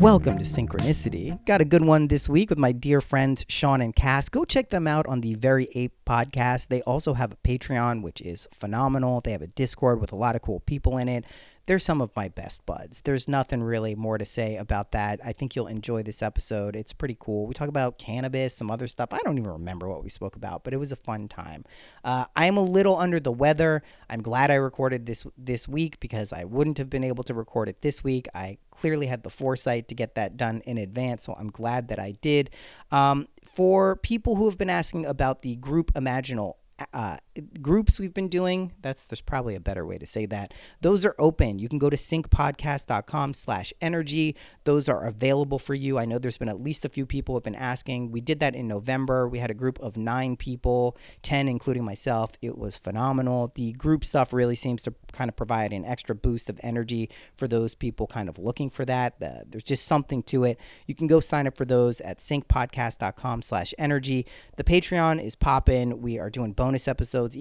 Welcome to Synchronicity. Got a good one this week with my dear friends Sean and Cass. Go check them out on the Very Ape Podcast. They also have a Patreon, which is phenomenal. They have a Discord with a lot of cool people in it. They're some of my best buds. There's nothing really more to say about that. I think you'll enjoy this episode. It's pretty cool. We talk about cannabis, some other stuff. I don't even remember what we spoke about, but it was a fun time. I'm a little under the weather. I'm glad I recorded this week because I wouldn't have been able to record it this week. I clearly had the foresight to get that done in advance, so I'm glad that I did. For people who have been asking about the group Imaginal groups we've been doing, there's probably a better way to say that. Those are open. You can go to syncpodcast.com/energy. Those are available for you. I know there's been at least a few people who have been asking. We did that in November. We had a group of 9 people, 10 including myself. It was phenomenal. The group stuff really seems to kind of provide an extra boost of energy for those people kind of looking for that. There's just something to it. You can go sign up for those at syncpodcast.com/energy. The Patreon is popping. We are doing bonus episodes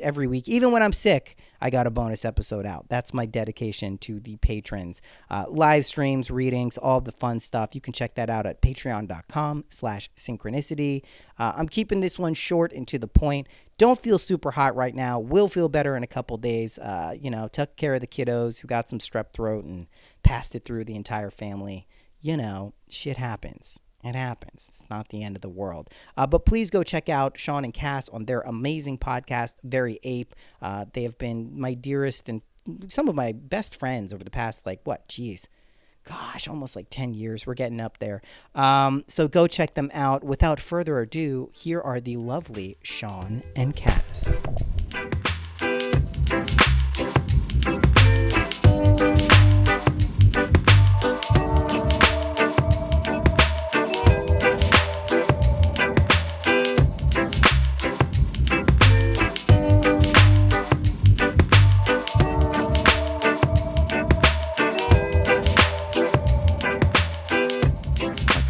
every week. Even when I'm sick, I got a bonus episode out. That's my dedication to the patrons. Live streams, readings, all the fun stuff. You can check that out at patreon.com/synchronicity. I'm keeping this one short and to the point. Don't feel super hot right now. Will feel better in a couple days. Took care of the kiddos who got some strep throat and passed it through the entire family. Shit happens. It happens. It's not the end of the world. But please go check out Sean and Cass on their amazing podcast, Very Ape. They have been my dearest and some of my best friends over the past, almost 10 years. We're getting up there. So go check them out. Without further ado, here are the lovely Sean and Cass.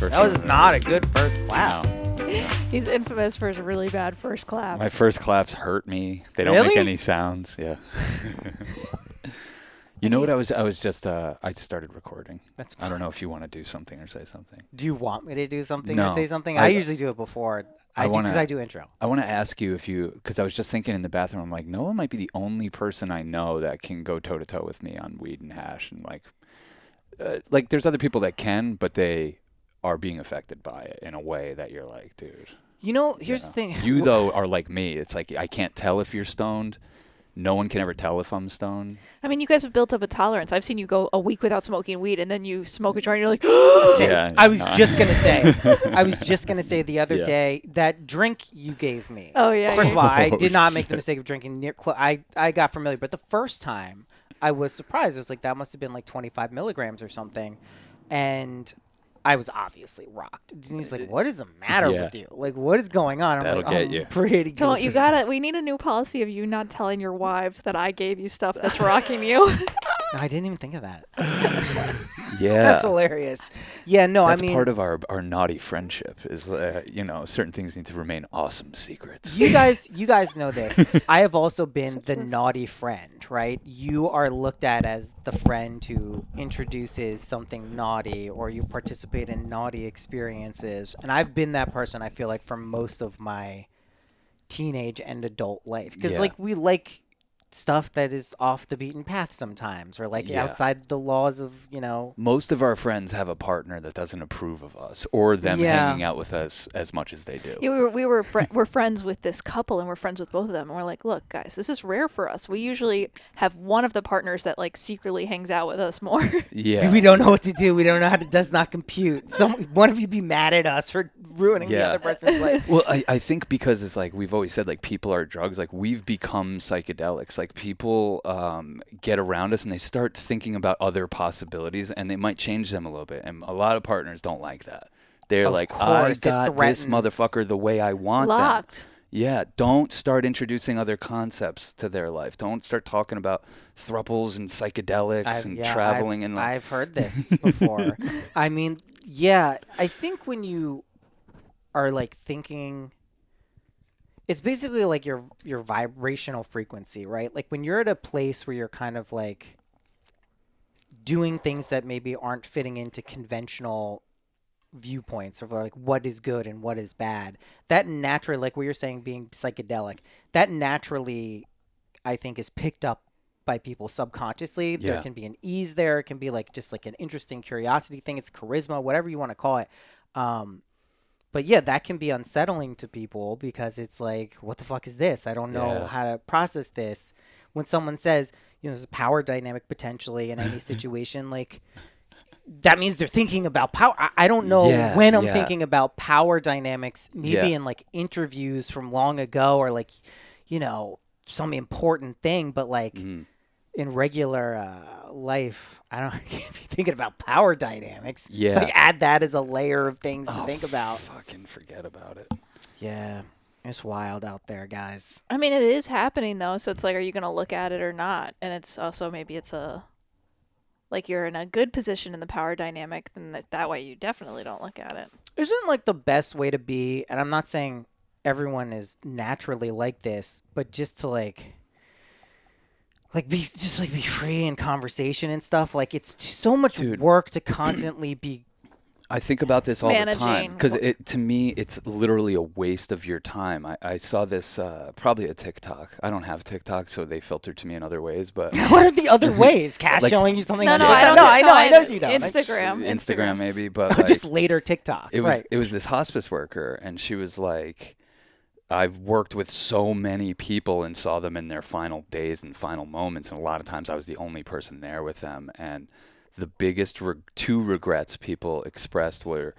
That was not a good first clap. No. He's infamous for his really bad first claps. My first claps hurt me. They don't Really? make any sounds. Yeah. You know what? I started recording. That's fine. I don't know if you want to do something or say something. Do you want me to do something No. or say something? I usually do it before. Because I do intro. I want to ask you because I was just thinking in the bathroom, I'm like, Noah might be the only person I know that can go toe to toe with me on weed and hash. And there's other people that can, but they are being affected by it in a way that you're like, dude. Here's the thing. You, though, are like me. It's like I can't tell if you're stoned. No one can ever tell if I'm stoned. I mean, you guys have built up a tolerance. I've seen you go a week without smoking weed, and then you smoke a joint, and you're like, Yeah, I was just going to say the other day, that drink you gave me. Oh, yeah. First of all, I did not make shit. the mistake of drinking I got familiar, but the first time I was surprised. I was like, that must have been 25 milligrams or something. And I was obviously rocked. And he's like, what is the matter with you? What is going on? I'm That'll like, get you. Pretty good. So we need a new policy of you not telling your wives that I gave you stuff that's rocking you. I didn't even think of that. Yeah. That's hilarious. Yeah, no, That's part of our naughty friendship is, certain things need to remain awesome secrets. You guys know this. I have also been the naughty friend, right? You are looked at as the friend who introduces something naughty, or you participate in naughty experiences. And I've been that person, I feel like, for most of my teenage and adult life. Because, we like stuff that is off the beaten path sometimes, or outside the laws of, Most of our friends have a partner that doesn't approve of us or them hanging out with us as much as they do. Yeah, we're friends with this couple, and we're friends with both of them. And we're like, look, guys, this is rare for us. We usually have one of the partners that secretly hangs out with us more. Yeah. We don't know what to do. We don't know how to, does not compute. One of you be mad at us for ruining the other person's life. Well, I think because it's we've always said, people are drugs. We've become psychedelics. People get around us and they start thinking about other possibilities, and they might change them a little bit. And a lot of partners don't like that. They're I got this motherfucker the way I want Locked. them. Yeah, don't start introducing other concepts to their life. Don't start talking about thruples and psychedelics and traveling. I've heard this before. I mean, yeah, I think when you are thinking, it's basically your vibrational frequency, right? When you're at a place where you're kind of doing things that maybe aren't fitting into conventional viewpoints of like what is good and what is bad. That naturally, like what you're saying, being psychedelic, that naturally, I think, is picked up by people subconsciously. Yeah. There can be an ease there. It can be like just like an interesting curiosity thing. It's charisma, whatever you want to call it. But yeah, that can be unsettling to people because it's like, what the fuck is this? I don't know how to process this. When someone says, you know, there's a power dynamic potentially in any situation, like that means they're thinking about power. I don't know when I'm thinking about power dynamics, maybe in like interviews from long ago or like, you know, some important thing, but like in regular life, I don't can't be thinking about power dynamics. Yeah. It's like add that as a layer of things to think about. Fucking forget about it. Yeah. It's wild out there, guys. I mean, it is happening though, so it's like, are you going to look at it or not? And it's also maybe it's like you're in a good position in the power dynamic, then that way you definitely don't look at it. Isn't like the best way to be, and I'm not saying everyone is naturally like this, but just to like be free in conversation and stuff. Like it's so much work to constantly be. I think about this all the time Managing. because to me, it's literally a waste of your time. I saw this probably a TikTok. I don't have TikTok, so they filtered to me in other ways. But What are the other ways? Cash Like- showing you something? No, on no, TikTok? I know you don't. Instagram. maybe, but Just later TikTok. it was right. it was this hospice worker, and she was like, I've worked with so many people and saw them in their final days and final moments, and a lot of times I was the only person there with them. And the biggest two regrets people expressed were,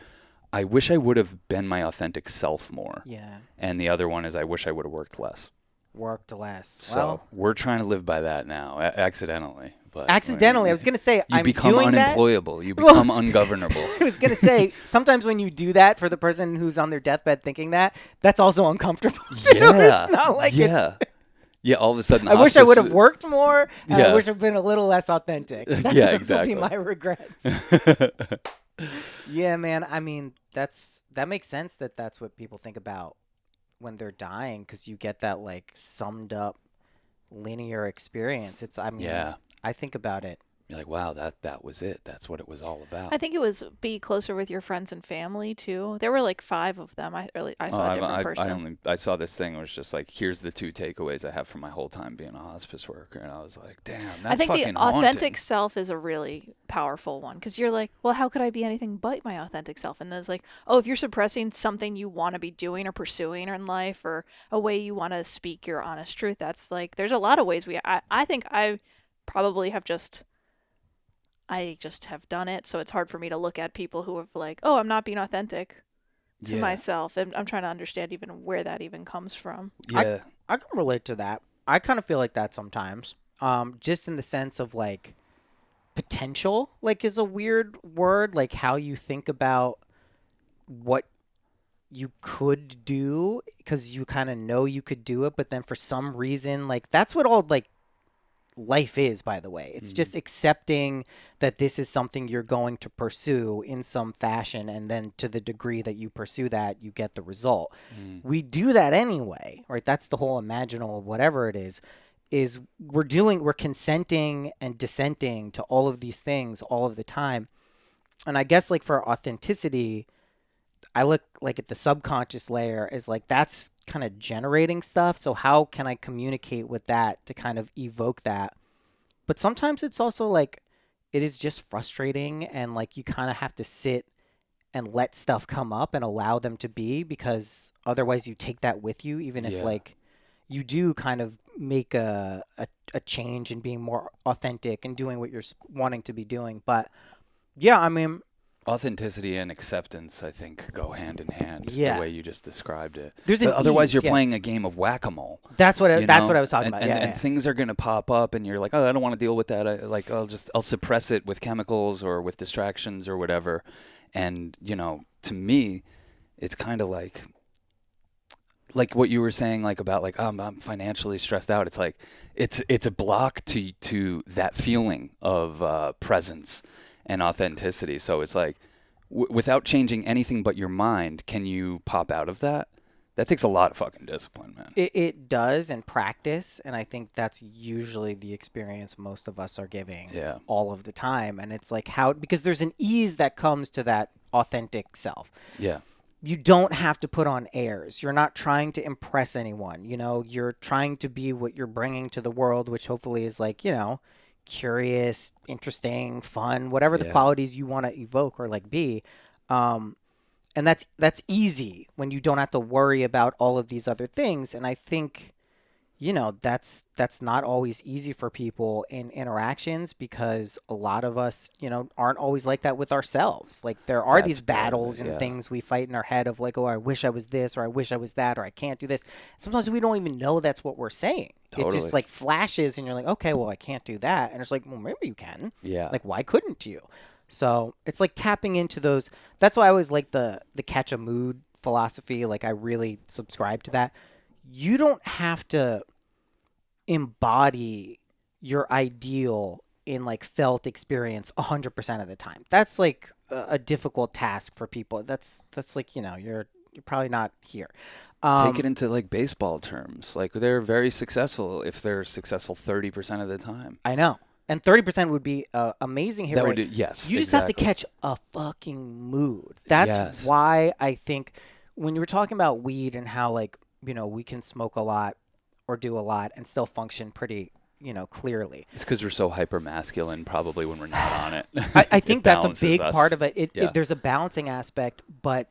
I wish I would have been my authentic self more. Yeah. And the other one is, I wish I would have worked less. Worked less. So we're trying to live by that now, accidentally. But Accidentally, I was gonna say you I'm become doing that. unemployable. You become ungovernable. I was gonna say sometimes when you do that for the person who's on their deathbed thinking that, that's also uncomfortable too. Yeah. It's not like Yeah, all of a sudden, I wish I hospice- would have worked more. And I Yeah. wish I'd been a little less authentic. Those exactly. will be my regrets. Yeah, man. I mean, that makes sense that's what people think about when they're dying, because you get that like summed up linear experience. Yeah. I think about it. You're like, wow, that was it. That's what it was all about. I think it was be closer with your friends and family too. There were like 5 of them. I saw a different person. I saw this thing. It was just like, here's the 2 takeaways I have from my whole time being a hospice worker, and I was like, damn, that's I think fucking the haunting. authentic self is a really powerful one, because you're like, well, how could I be anything but my authentic self? And then it's like, oh, if you're suppressing something you want to be doing or pursuing in life, or a way you want to speak your honest truth, that's like, there's a lot of ways I think I probably have I just have done it, so it's hard for me to look at people who have like, oh, I'm not being authentic to myself, and I'm trying to understand even where that even comes from. Yeah. I can relate to that. I kind of feel like that sometimes. Just in the sense of like potential, like is a weird word, like how you think about what you could do because you kind of know you could do it, but then for some reason, like that's what all like life is, by the way. It's just accepting that this is something you're going to pursue in some fashion, and then to the degree that you pursue that, you get the result. We do that anyway, right? That's the whole imaginal whatever it is we're consenting and dissenting to all of these things all of the time. And I guess like for authenticity, I look like at the subconscious layer as like that's kind of generating stuff. So how can I communicate with that to kind of evoke that? But sometimes it's also like it is just frustrating, and like you kind of have to sit and let stuff come up and allow them to be, because otherwise you take that with you, even if like you do kind of make a change in being more authentic and doing what you're wanting to be doing. But yeah, I mean, authenticity and acceptance, I think, go hand in hand. Yeah. The way you just described it. There's an otherwise, ease, you're yeah. playing a game of whack-a-mole. That's what I was talking and, about. And, Yeah, and things are gonna pop up, and you're like, oh, I don't want to deal with that. I'll suppress it with chemicals or with distractions or whatever. And to me, it's kind of like what you were saying, like about like I'm financially stressed out. It's like it's a block to that feeling of presence and authenticity. So it's like without changing anything but your mind, can you pop out of that? That takes a lot of fucking discipline, man. It does, and practice, and I think that's usually the experience most of us are giving all of the time. And it's like because there's an ease that comes to that authentic self. Yeah. You don't have to put on airs. You're not trying to impress anyone. You're trying to be what you're bringing to the world, which hopefully is like, curious, interesting, fun, whatever the qualities you want to evoke or like be. And that's easy when you don't have to worry about all of these other things. And I think, that's not always easy for people in interactions, because a lot of us, aren't always like that with ourselves. Like there are these battles and things we fight in our head of like, oh, I wish I was this, or I wish I was that, or I can't do this. Sometimes we don't even know that's what we're saying. Totally. It just like flashes and you're like, okay, well, I can't do that. And it's like, well, maybe you can. Yeah. Like, why couldn't you? So it's like tapping into those. That's why I always like the catch a mood philosophy. Like I really subscribe to that. You don't have to embody your ideal in like felt experience 100% of the time. That's like a difficult task for people. That's like, you're probably not here. Take it into like baseball terms. Like they're very successful if they're successful 30% of the time. I know. And 30% would be amazing hit rate. Yes, you just have to catch a fucking mood. That's why I think when you were talking about weed and how like, we can smoke a lot or do a lot and still function pretty, clearly. It's because we're so hyper masculine probably when we're not on it. I think that's a big part of it. There's a balancing aspect, but,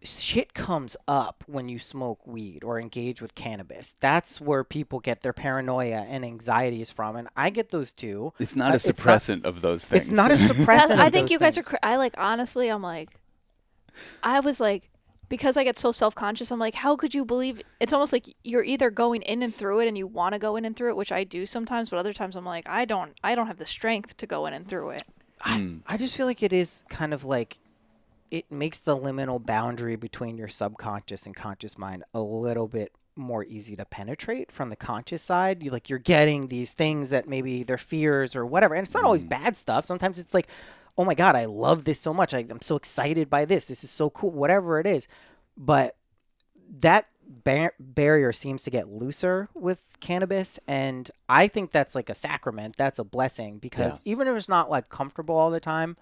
shit comes up when you smoke weed or engage with cannabis. That's where people get their paranoia and anxieties from, and I get those too. It's not a suppressant of those things. It's not a suppressant. I think you guys are. Honestly, I'm like, I was like, because I get so self-conscious. I'm like, how could you believe? It's almost like you're either going in and through it, and you want to go in and through it, which I do sometimes, but other times I'm like, I don't have the strength to go in and through it. I just feel like it is kind of like, it makes the liminal boundary between your subconscious and conscious mind a little bit more easy to penetrate from the conscious side. You're getting these things that maybe they're fears or whatever. And it's not always bad stuff. Sometimes it's like, oh my God, I love this so much. I'm so excited by this. This is so cool, whatever it is. But that barrier seems to get looser with cannabis. And I think that's like a sacrament. That's a blessing, because even if it's not like comfortable all the time,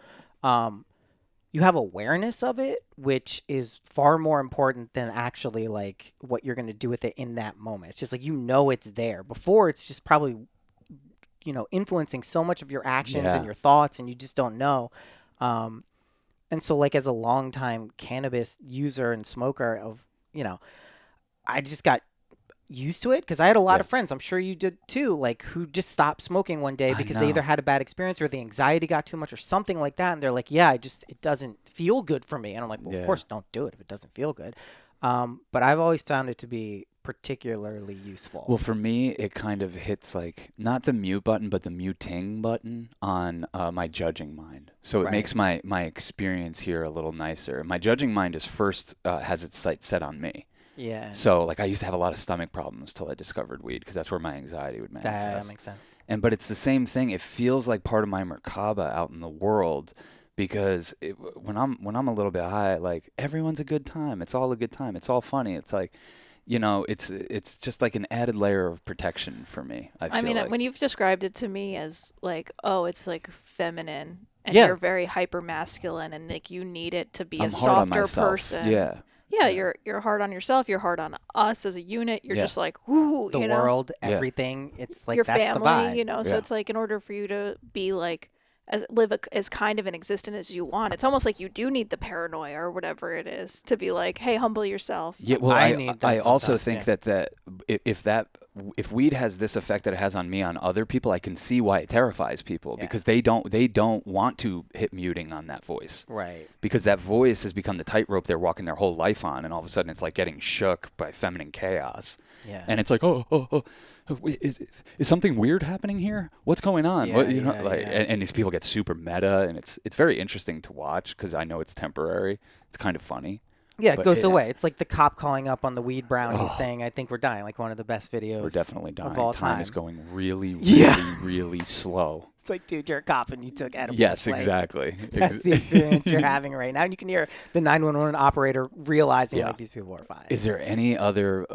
you have awareness of it, which is far more important than actually like what you're going to do with it in that moment. It's just like, it's there. Before, it's just probably, influencing so much of your actions and your thoughts, and you just don't know. And so like as a longtime cannabis user and smoker of, I just got used to it, because I had a lot of friends, I'm sure you did too, like who just stopped smoking one day because they either had a bad experience or the anxiety got too much or something like that, and they're like, it doesn't feel good for me. And I'm like, well, of course don't do it if it doesn't feel good. But I've always found it to be particularly useful. Well, for me, it kind of hits like not the mute button, but the muting button on my judging mind. So it makes my experience here a little nicer. My judging mind is first has its sights set on me. Yeah. So like I used to have a lot of stomach problems till I discovered weed, because that's where my anxiety would manifest. That makes sense. But it's the same thing. It feels like part of my Merkaba out in the world, because when I'm a little bit high, like everyone's a good time. It's all a good time. It's all funny. It's like, it's just like an added layer of protection for me. I mean, when you've described it to me as like, oh, it's like feminine, and you're very hyper masculine, and like you need it to be a softer person. Yeah. Yeah, you're hard on yourself. You're hard on us as a unit. You're just like, whoo, the world, everything. It's like your that's family, the vibe. So it's like in order for you to be like as kind of an existence as you want, it's almost like you do need the paranoia or whatever it is to be like, hey, humble yourself. Yeah, well, I also think that if weed has this effect that it has on me on other people, I can see why it terrifies people, because they don't want to hit muting on that voice. Right. Because that voice has become the tightrope they're walking their whole life on, and all of a sudden it's like getting shook by feminine chaos. Yeah. And it's like, is something weird happening here? What's going on? And these people get super meta, and it's very interesting to watch, because I know it's temporary. It's kind of funny. Yeah, it goes away. It's like the cop calling up on the weed brownie saying, I think we're dying. Like one of the best videos. We're definitely dying. Of all time is going really, really, really slow. It's like, dude, you're a cop and you took edibles. Yes, like, exactly. That's the experience you're having right now. And you can hear the 911 operator realizing like these people are fine. Is there any other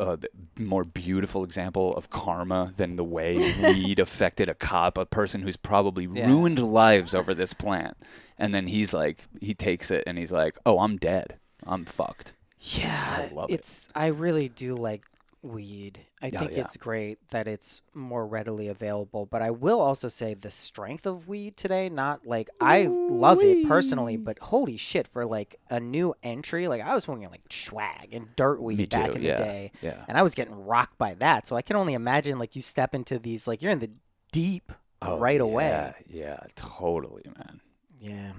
more beautiful example of karma than the way weed affected a cop, a person who's probably ruined lives over this plant? And then he's like, he takes it and he's like, oh, I'm dead. I'm fucked. Yeah, I love it. I really do like weed. I think it's great that it's more readily available, but I will also say the strength of weed today, not like I love it personally, but holy shit, for like a new entry, like I was smoking like swag and dirt weed back in the day, and I was getting rocked by that. So I can only imagine like you step into these, like you're in the deep right away. Yeah, totally, man. Yeah.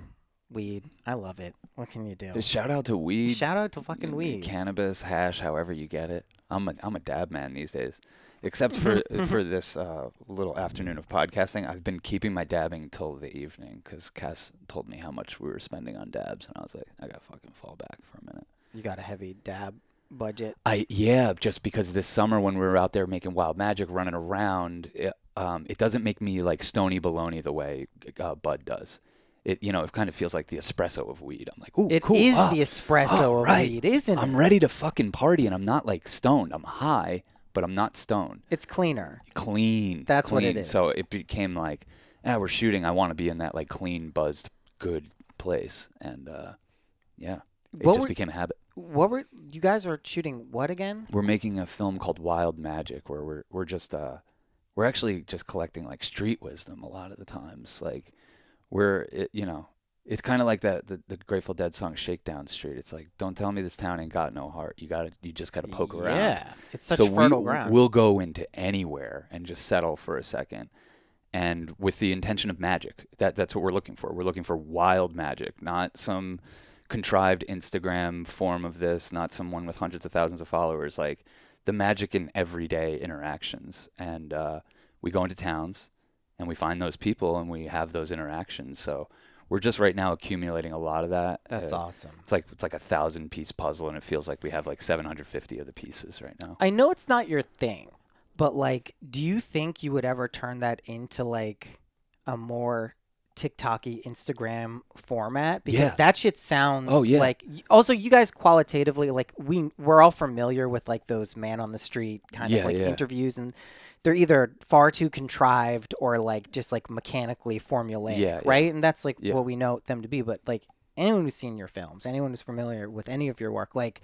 Weed. I love it. What can you do? Just shout out to weed. Shout out to fucking weed. Cannabis, hash, however you get it. I'm a dab man these days. Except for this little afternoon of podcasting, I've been keeping my dabbing till the evening because Cass told me how much we were spending on dabs, and I was like, I gotta fucking fall back for a minute. You got a heavy dab budget? Just because this summer when we were out there making wild magic, running around, it doesn't make me like stony baloney the way Bud does. It kind of feels like the espresso of weed. I'm like, ooh, it cool. It is the espresso of weed, isn't it? I'm ready to fucking party, and I'm not like stoned. I'm high, but I'm not stoned. It's cleaner. Clean. That's clean. what it is. So it became like, we're shooting. I want to be in that like clean, buzzed, good place, and it became a habit. What were you guys are shooting? What again? We're making a film called Wild Magic, where we're just we're actually just collecting like street wisdom a lot of the times, like. It's kind of like the Grateful Dead song Shakedown Street. It's like, don't tell me this town ain't got no heart. You just got to poke around. Yeah, it's such fertile ground. We'll go into anywhere and just settle for a second. And with the intention of magic, that's what we're looking for. We're looking for wild magic, not some contrived Instagram form of this, not someone with hundreds of thousands of followers, like the magic in everyday interactions. And we go into towns. And we find those people and we have those interactions. So we're just right now accumulating a lot of that. That's awesome. It's like a 1,000-piece puzzle, and it feels like we have like 750 of the pieces right now. I know it's not your thing, but like, do you think you would ever turn that into like a more TikTok-y Instagram format? Because that shit sounds like. Also, you guys qualitatively, like we're all familiar with like those man on the street kind of like interviews, and they're either far too contrived or like just like mechanically formulaic, right? And that's like what we know them to be. But like anyone who's seen your films, anyone who's familiar with any of your work, like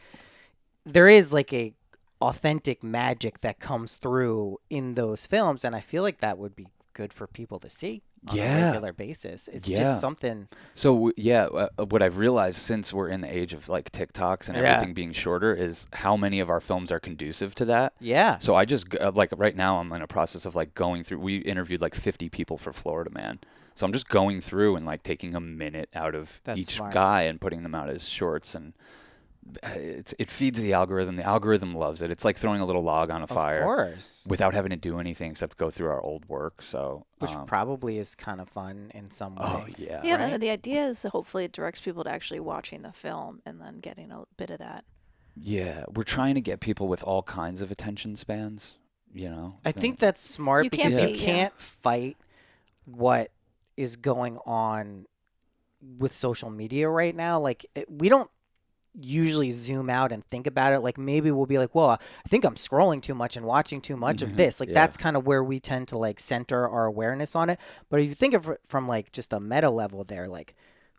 there is like a authentic magic that comes through in those films, and I feel like that would be good for people to see on a regular basis. It's just something. So what I've realized since we're in the age of like TikToks and everything being shorter is how many of our films are conducive to that. Yeah. So I just like right now I'm in a process of like going through. We interviewed like 50 people for Florida Man. So I'm just going through and like taking a minute out of each guy and putting them out as shorts, and it feeds the algorithm. The algorithm loves it. It's like throwing a little log on a fire, of course, without having to do anything except go through our old work. So, which probably is kind of fun in some way. Oh yeah, yeah. Right? The idea is that hopefully it directs people to actually watching the film and then getting a bit of that. Yeah, we're trying to get people with all kinds of attention spans. I think that's smart because you can't fight what is going on with social media right now. Like we don't usually zoom out and think about it. Like maybe we'll be like, well, I think I'm scrolling too much and watching too much of this. Like that's kind of where we tend to like center our awareness on it. But if you think of it from like just a meta level there, like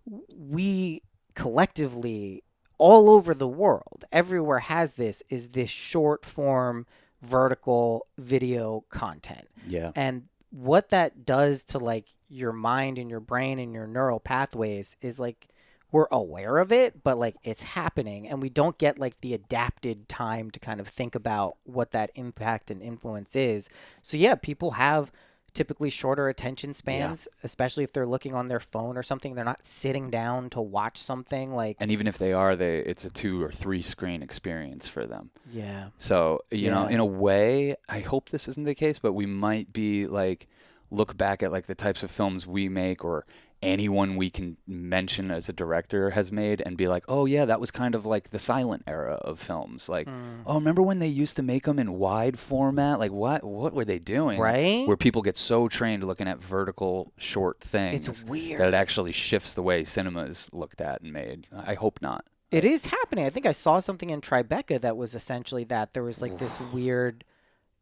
we collectively all over the world, everywhere has this short form vertical video content. Yeah. And what that does to like your mind and your brain and your neural pathways is like we're aware of it, but like it's happening and we don't get like the adapted time to kind of think about what that impact and influence is. So yeah, people have typically shorter attention spans, especially if they're looking on their phone or something. They're not sitting down to watch something like. And even if they are, it's a 2 or 3 screen experience for them. Yeah. So, you know, in a way, I hope this isn't the case, but we might be like, look back at like the types of films we make or anyone we can mention as a director has made and be like, oh yeah, that was kind of like the silent era of films. Like, oh, remember when they used to make them in wide format? Like, what were they doing? Right? Where people get so trained looking at vertical short things. It's weird. That it actually shifts the way cinema is looked at and made. I hope not. It is happening. I think I saw something in Tribeca that was essentially that. There was like this weird,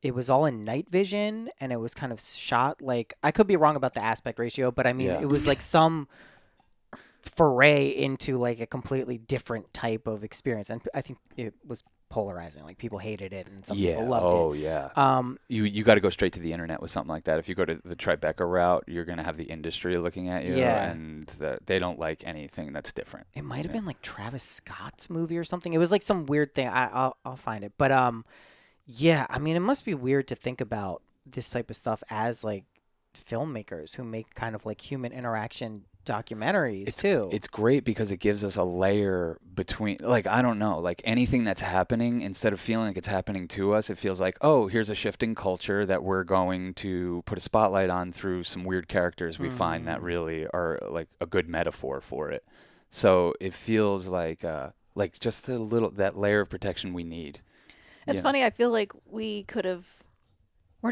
it was all in night vision, and it was kind of shot like, I could be wrong about the aspect ratio, but I mean, it was like some foray into like a completely different type of experience. And I think it was polarizing. Like, people hated it and some people loved it. Oh, yeah. You got to go straight to the internet with something like that. If you go to the Tribeca route, you're going to have the industry looking at you, and they don't like anything that's different. It might have been like Travis Scott's movie or something. It was like some weird thing. I'll find it. But yeah, I mean, it must be weird to think about this type of stuff as like filmmakers who make kind of like human interaction documentaries too. It's great because it gives us a layer between, like, I don't know, like anything that's happening, instead of feeling like it's happening to us, it feels like, oh, here's a shifting culture that we're going to put a spotlight on through some weird characters we find that really are like a good metaphor for it. So it feels like just a little, that layer of protection we need. It's funny. I feel like we're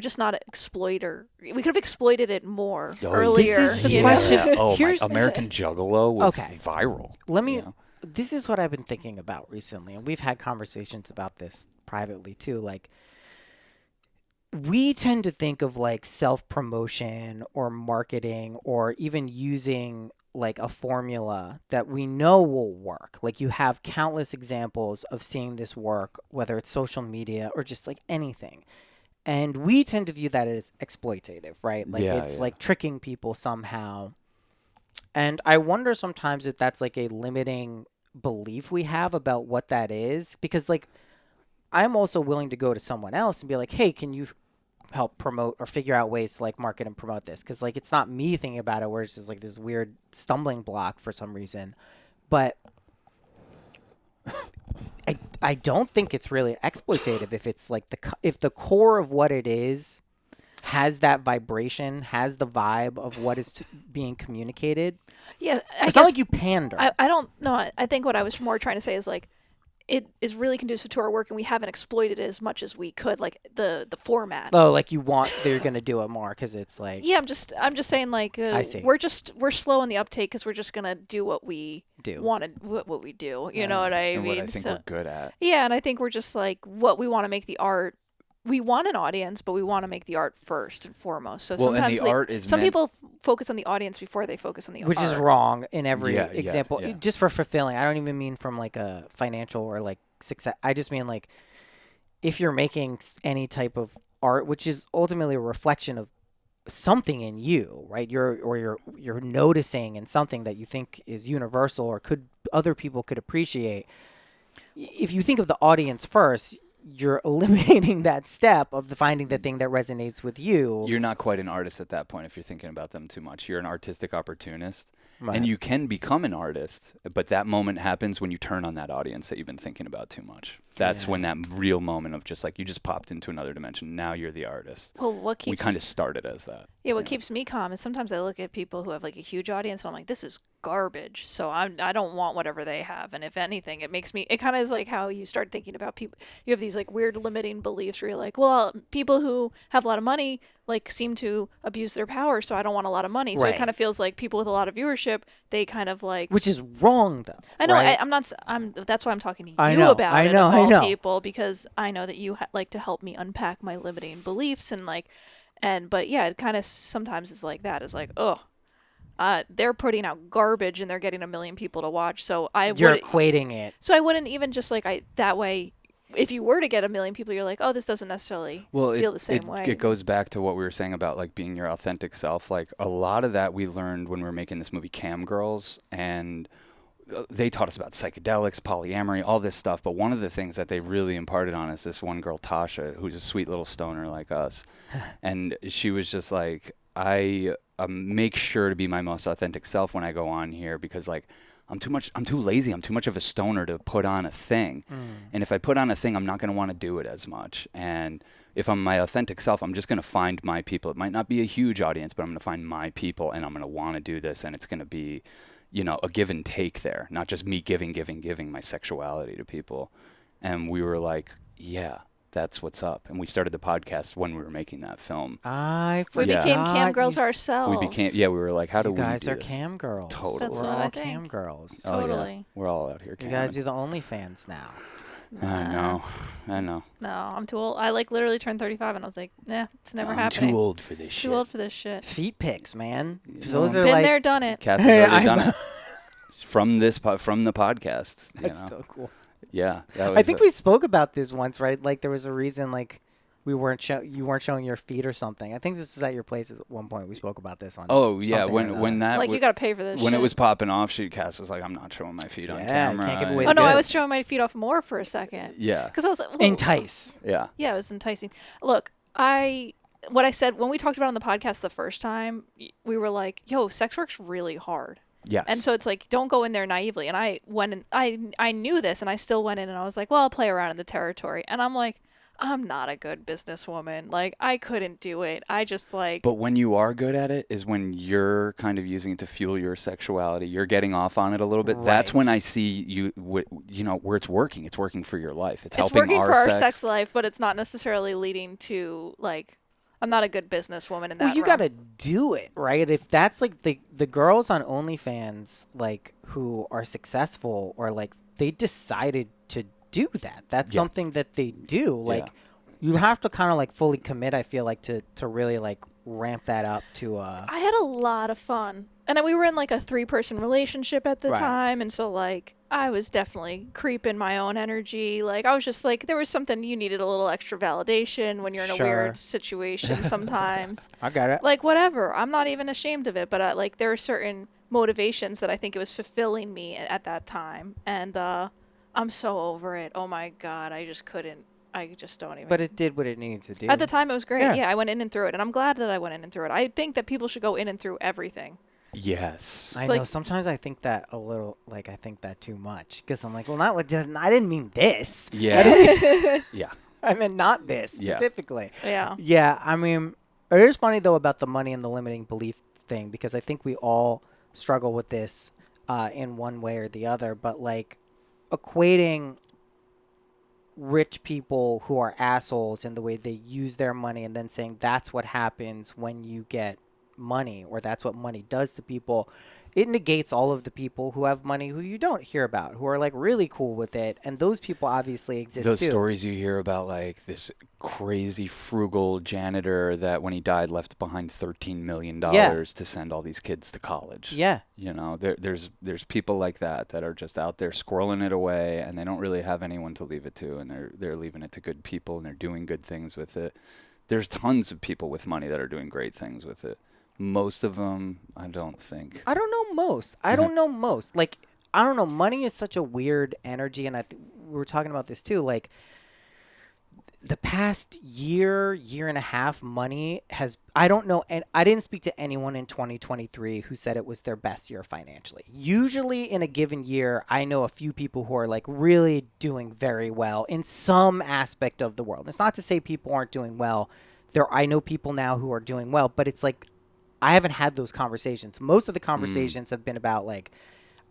just not exploiter. We could have exploited it more earlier. This is the question. Oh, my American Juggalo was viral. This is what I've been thinking about recently, and we've had conversations about this privately too. Like, we tend to think of like self-promotion or marketing or even using like a formula that we know will work. Like, you have countless examples of seeing this work, whether it's social media or just like anything. And we tend to view that as exploitative, right? Like, it's like tricking people somehow. And I wonder sometimes if that's like a limiting belief we have about what that is. Because like, I'm also willing to go to someone else and be like, hey, can you help promote or figure out ways to like market and promote this? Because like, it's not me thinking about it where it's just like this weird stumbling block for some reason. But I don't think it's really exploitative if it's like if the core of what it is has that vibration, has the vibe of what is being communicated. Yeah, it's not like you pander. I don't know. I think what I was more trying to say is like, it is really conducive to our work, and we haven't exploited it as much as we could, like the format. Oh, like you're going to do it more because it's like. Yeah, I'm just saying, like, I see. We're slow in the uptake because we're just gonna do what we want to what we do. You know what I mean? What I think we're good at. Yeah, and I think we're just like, what we want to make the art. We want an audience, but we want to make the art first and foremost. So sometimes some people focus on the audience before they focus on the art. Which is wrong in every example. Yeah. Just for fulfilling. I don't even mean from like a financial or like success. I just mean like, if you're making any type of art, which is ultimately a reflection of something in you, right? You're noticing in something that you think is universal or other people could appreciate. If you think of the audience first, you're eliminating that step of finding the thing that resonates with you. You're not quite an artist at that point if you're thinking about them too much. You're an artistic opportunist. Right. And you can become an artist, but that moment happens when you turn on that audience that you've been thinking about too much. That's when that real moment of just like, you just popped into another dimension. Now you're the artist. Well, we kind of started as that. Yeah, what keeps me calm is sometimes I look at people who have like a huge audience and I'm like, this is garbage. So I don't want whatever they have. And if anything, it kind of is like how you start thinking about people. You have these like weird limiting beliefs where you're like, well, people who have a lot of money like seem to abuse their power, so I don't want a lot of money. So it kind of feels like people with a lot of viewership, they kind of like, which is wrong though. I know. Right? That's why I'm talking to you about it. I know people, because I know that you like to help me unpack my limiting beliefs but yeah, it kind of sometimes is like that. It's like, they're putting out garbage and they're getting 1 million people to watch. So you're equating it. So I wouldn't even just like that way. If you were to get 1 million people, you're like, oh, this doesn't necessarily feel the same way. It goes back to what we were saying about like being your authentic self. Like a lot of that we learned when we were making this movie Cam Girls, and they taught us about psychedelics, polyamory, all this stuff. But one of the things that they really imparted on us, this one girl, Tasha, who's a sweet little stoner like us, and she was just like, I make sure to be my most authentic self when I go on here, because like, I'm too lazy. I'm too much of a stoner to put on a thing. And if I put on a thing, I'm not going to want to do it as much. And if I'm my authentic self, I'm just going to find my people. It might not be a huge audience, but I'm going to find my people, and I'm going to want to do this, and it's going to be, a give and take there, not just me giving my sexuality to people. And we were like, yeah, that's what's up. And we started the podcast when we were making that film. We became cam girls ourselves. We were like, how do we do this? You guys are cam girls. Totally. That's We're what all I think. cam girls. Totally. Oh, yeah. We're all out here camming. You gotta do the OnlyFans now. I know. No, I'm too old. I literally turned 35 and I was like, nah, it's never I'm happening. too old for this shit. Too old for this shit. Feet pics, man. Yeah. Those are Been like there, done it. Cass has already done it. From the podcast. That's so cool. Yeah. That was I think we spoke about this once, right? Like there was a reason like you weren't showing your feet or something. I think this was at your place at one point. We spoke about this on. Oh yeah, when that like you gotta pay for this. When shit. it was popping off, Cass was like, "I'm not showing my feet on camera." Can't give away Oh the no, I goods. was showing my feet off more for a second. Yeah. Because I was entice. Yeah. Yeah, it was enticing. Look, what I said when we talked about it on the podcast the first time, we were like, "Yo, sex work's really hard." Yes. And so it's like, don't go in there naively. And I went in, I knew this, and I still went in, and I was like, well, I'll play around in the territory. And I'm like, I'm not a good businesswoman. Like, I couldn't do it. I just like. But when you are good at it is when you're kind of using it to fuel your sexuality. You're getting off on it a little bit. Right. That's when I see you, where it's working. It's working for your life. It's helping working our for our sex. sex life, but it's not necessarily leading to like. I'm not a good businesswoman in that. Well, you realm. gotta do it, right? If that's like the girls on OnlyFans, like who are successful, or like they decided to do that. That's something that they do. Like you have to kind of like fully commit. I feel like to really like ramp that up to. I had a lot of fun, and we were in like a 3-person relationship at the time, and so like I was definitely creeping my own energy. Like I was just like there was something you needed a little extra validation when you're in a weird situation sometimes. I got it. Like whatever, I'm not even ashamed of it, but like there are certain motivations that I think it was fulfilling me at that time, and I'm so over it. Oh my god, I just couldn't. I just don't even. But it did what it needed to do. At the time, it was great. Yeah. Yeah, I went in and through it, and I'm glad that I went in and through it. I think that people should go in and through everything. Yes. I know. Sometimes I think that a little, like I think that too much, because I'm like, well, not what I didn't mean this. Yeah. Yeah. I meant not this specifically. Yeah. Yeah. I mean, it is funny though about the money and the limiting belief thing, because I think we all struggle with this in one way or the other. But like equating rich people who are assholes in the way they use their money, and then saying that's what happens when you get money, or that's what money does to people, it negates all of the people who have money who you don't hear about, who are like really cool with it, and those people obviously exist Those too. stories you hear about, like this crazy frugal janitor that when he died left behind $13 million to send all these kids to college. Yeah. There's people like that are just out there squirreling it away, and they don't really have anyone to leave it to, and they're leaving it to good people, and they're doing good things with it. There's tons of people with money that are doing great things with it. Most of them, I don't think. I don't know most. I don't know most. Like, I don't know. Money is such a weird energy, and we were talking about this too. Like, the past year and a half, money has, I don't know, and I didn't speak to anyone in 2023 who said it was their best year financially. Usually in a given year, I know a few people who are like really doing very well in some aspect of the world. It's not to say people aren't doing well. I know people now who are doing well, but it's like, I haven't had those conversations. Most of the conversations have been about like,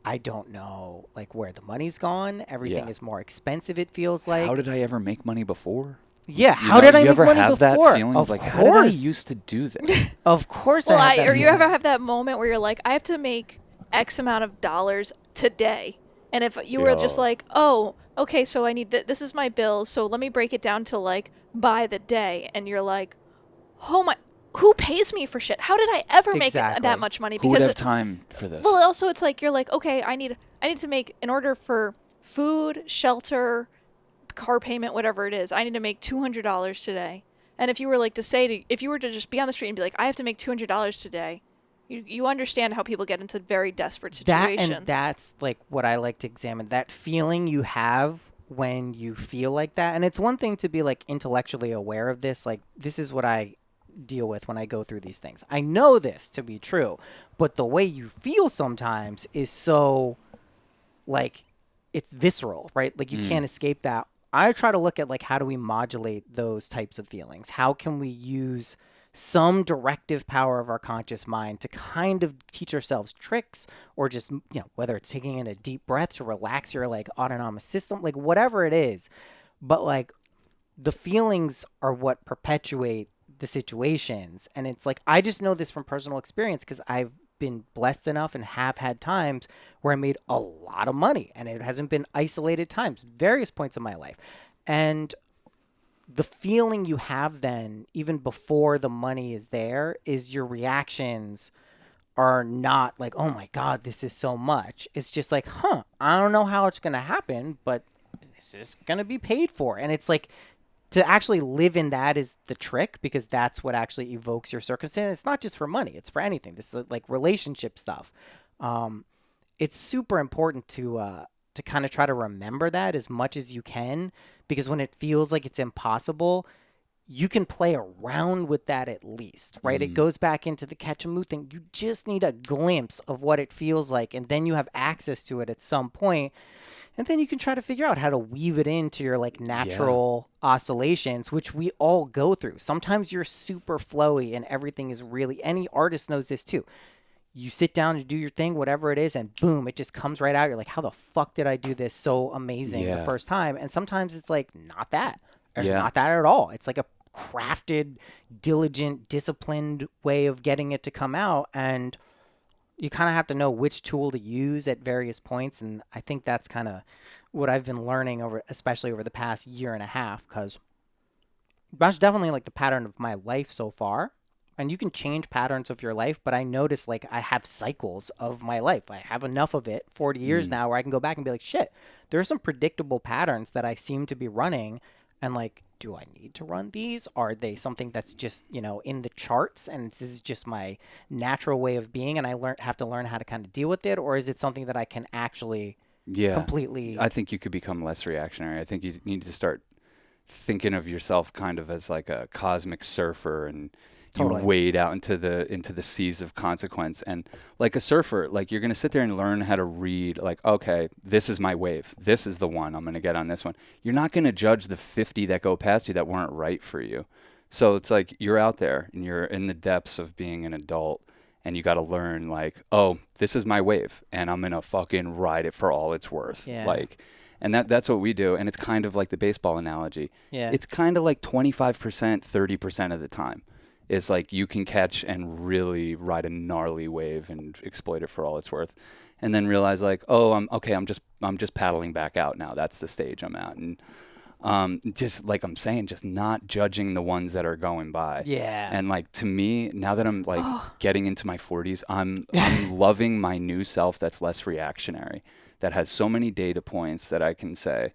I don't know, like where the money's gone. Everything is more expensive, it feels like. How did I ever make money before? Yeah, how did I make money before? You ever have that feeling of like, how did I used to do this? Of course Well, I had that or you feeling. ever have that moment where you're like, I have to make X amount of dollars today. And if you were just like, oh, okay, so I need this is my bill, so let me break it down to like by the day. And you're like, oh my, who pays me for shit? How did I ever make that much money? Who would have time for this? Well, also it's like you're like, okay, I need to make, in order for food, shelter, car payment, whatever it is, I need to make $200 today. And if you were like if you were to just be on the street and be like, I have to make $200 today, you understand how people get into very desperate situations. That's like what I like to examine, that feeling you have when you feel like that. And it's one thing to be like intellectually aware of this, like this is what I deal with when I go through these things. I know this to be true, but the way you feel sometimes is so like it's visceral, right? Like you can't escape that I try to look at like how do we modulate those types of feelings? How can we use some directive power of our conscious mind to kind of teach ourselves tricks, or just, whether it's taking in a deep breath to relax your like autonomous system, like whatever it is. But like the feelings are what perpetuate the situations. And it's like, I just know this from personal experience because I've been blessed enough and have had times where I made a lot of money, and it hasn't been isolated times, various points in my life. And the feeling you have then, even before the money is there, is your reactions are not like, oh my God, this is so much. It's just like, I don't know how it's going to happen, but this is going to be paid for. And it's like, to actually live in that is the trick, because that's what actually evokes your circumstance. It's not just for money. It's for anything. This is like relationship stuff. It's super important to kind of try to remember that as much as you can, because when it feels like it's impossible, you can play around with that at least, right? It goes back into the catch and move thing. You just need a glimpse of what it feels like, and then you have access to it at some point. And then you can try to figure out how to weave it into your like natural oscillations, which we all go through. Sometimes you're super flowy and everything is really, any artist knows this too. You sit down to do your thing, whatever it is, and boom, it just comes right out. You're like, how the fuck did I do this so amazing the first time? And sometimes it's like, not that. There's not that at all. It's like a crafted, diligent, disciplined way of getting it to come out. And you kind of have to know which tool to use at various points. And I think that's kind of what I've been learning especially over the past year and a half, because that's definitely like the pattern of my life so far. And you can change patterns of your life, but I notice like I have cycles of my life. I have enough of it, 40 years now, where I can go back and be like, shit, there are some predictable patterns that I seem to be running. And like, do I need to run these? Are they something that's just, in the charts and this is just my natural way of being and I have to learn how to kind of deal with it? Or is it something that I can actually completely... I think you could become less reactionary. I think you need to start thinking of yourself kind of as like a cosmic surfer, and you wade out into the seas of consequence. And like a surfer, like you're going to sit there and learn how to read, like, okay, this is my wave. This is the one I'm going to get on this one. You're not going to judge the 50 that go past you that weren't right for you. So it's like you're out there and you're in the depths of being an adult, and you got to learn like, oh, this is my wave and I'm going to fucking ride it for all it's worth. Yeah. Like, and that's what we do. And it's kind of like the baseball analogy. Yeah. It's kind of like 25%, 30% of the time. Is like you can catch and really ride a gnarly wave and exploit it for all it's worth, and then realize like, oh, I'm just paddling back out now. That's the stage I'm at, and just like I'm saying, just not judging the ones that are going by. Yeah. And like to me, now that I'm like getting into my 40s, I'm loving my new self that's less reactionary, that has so many data points that I can say,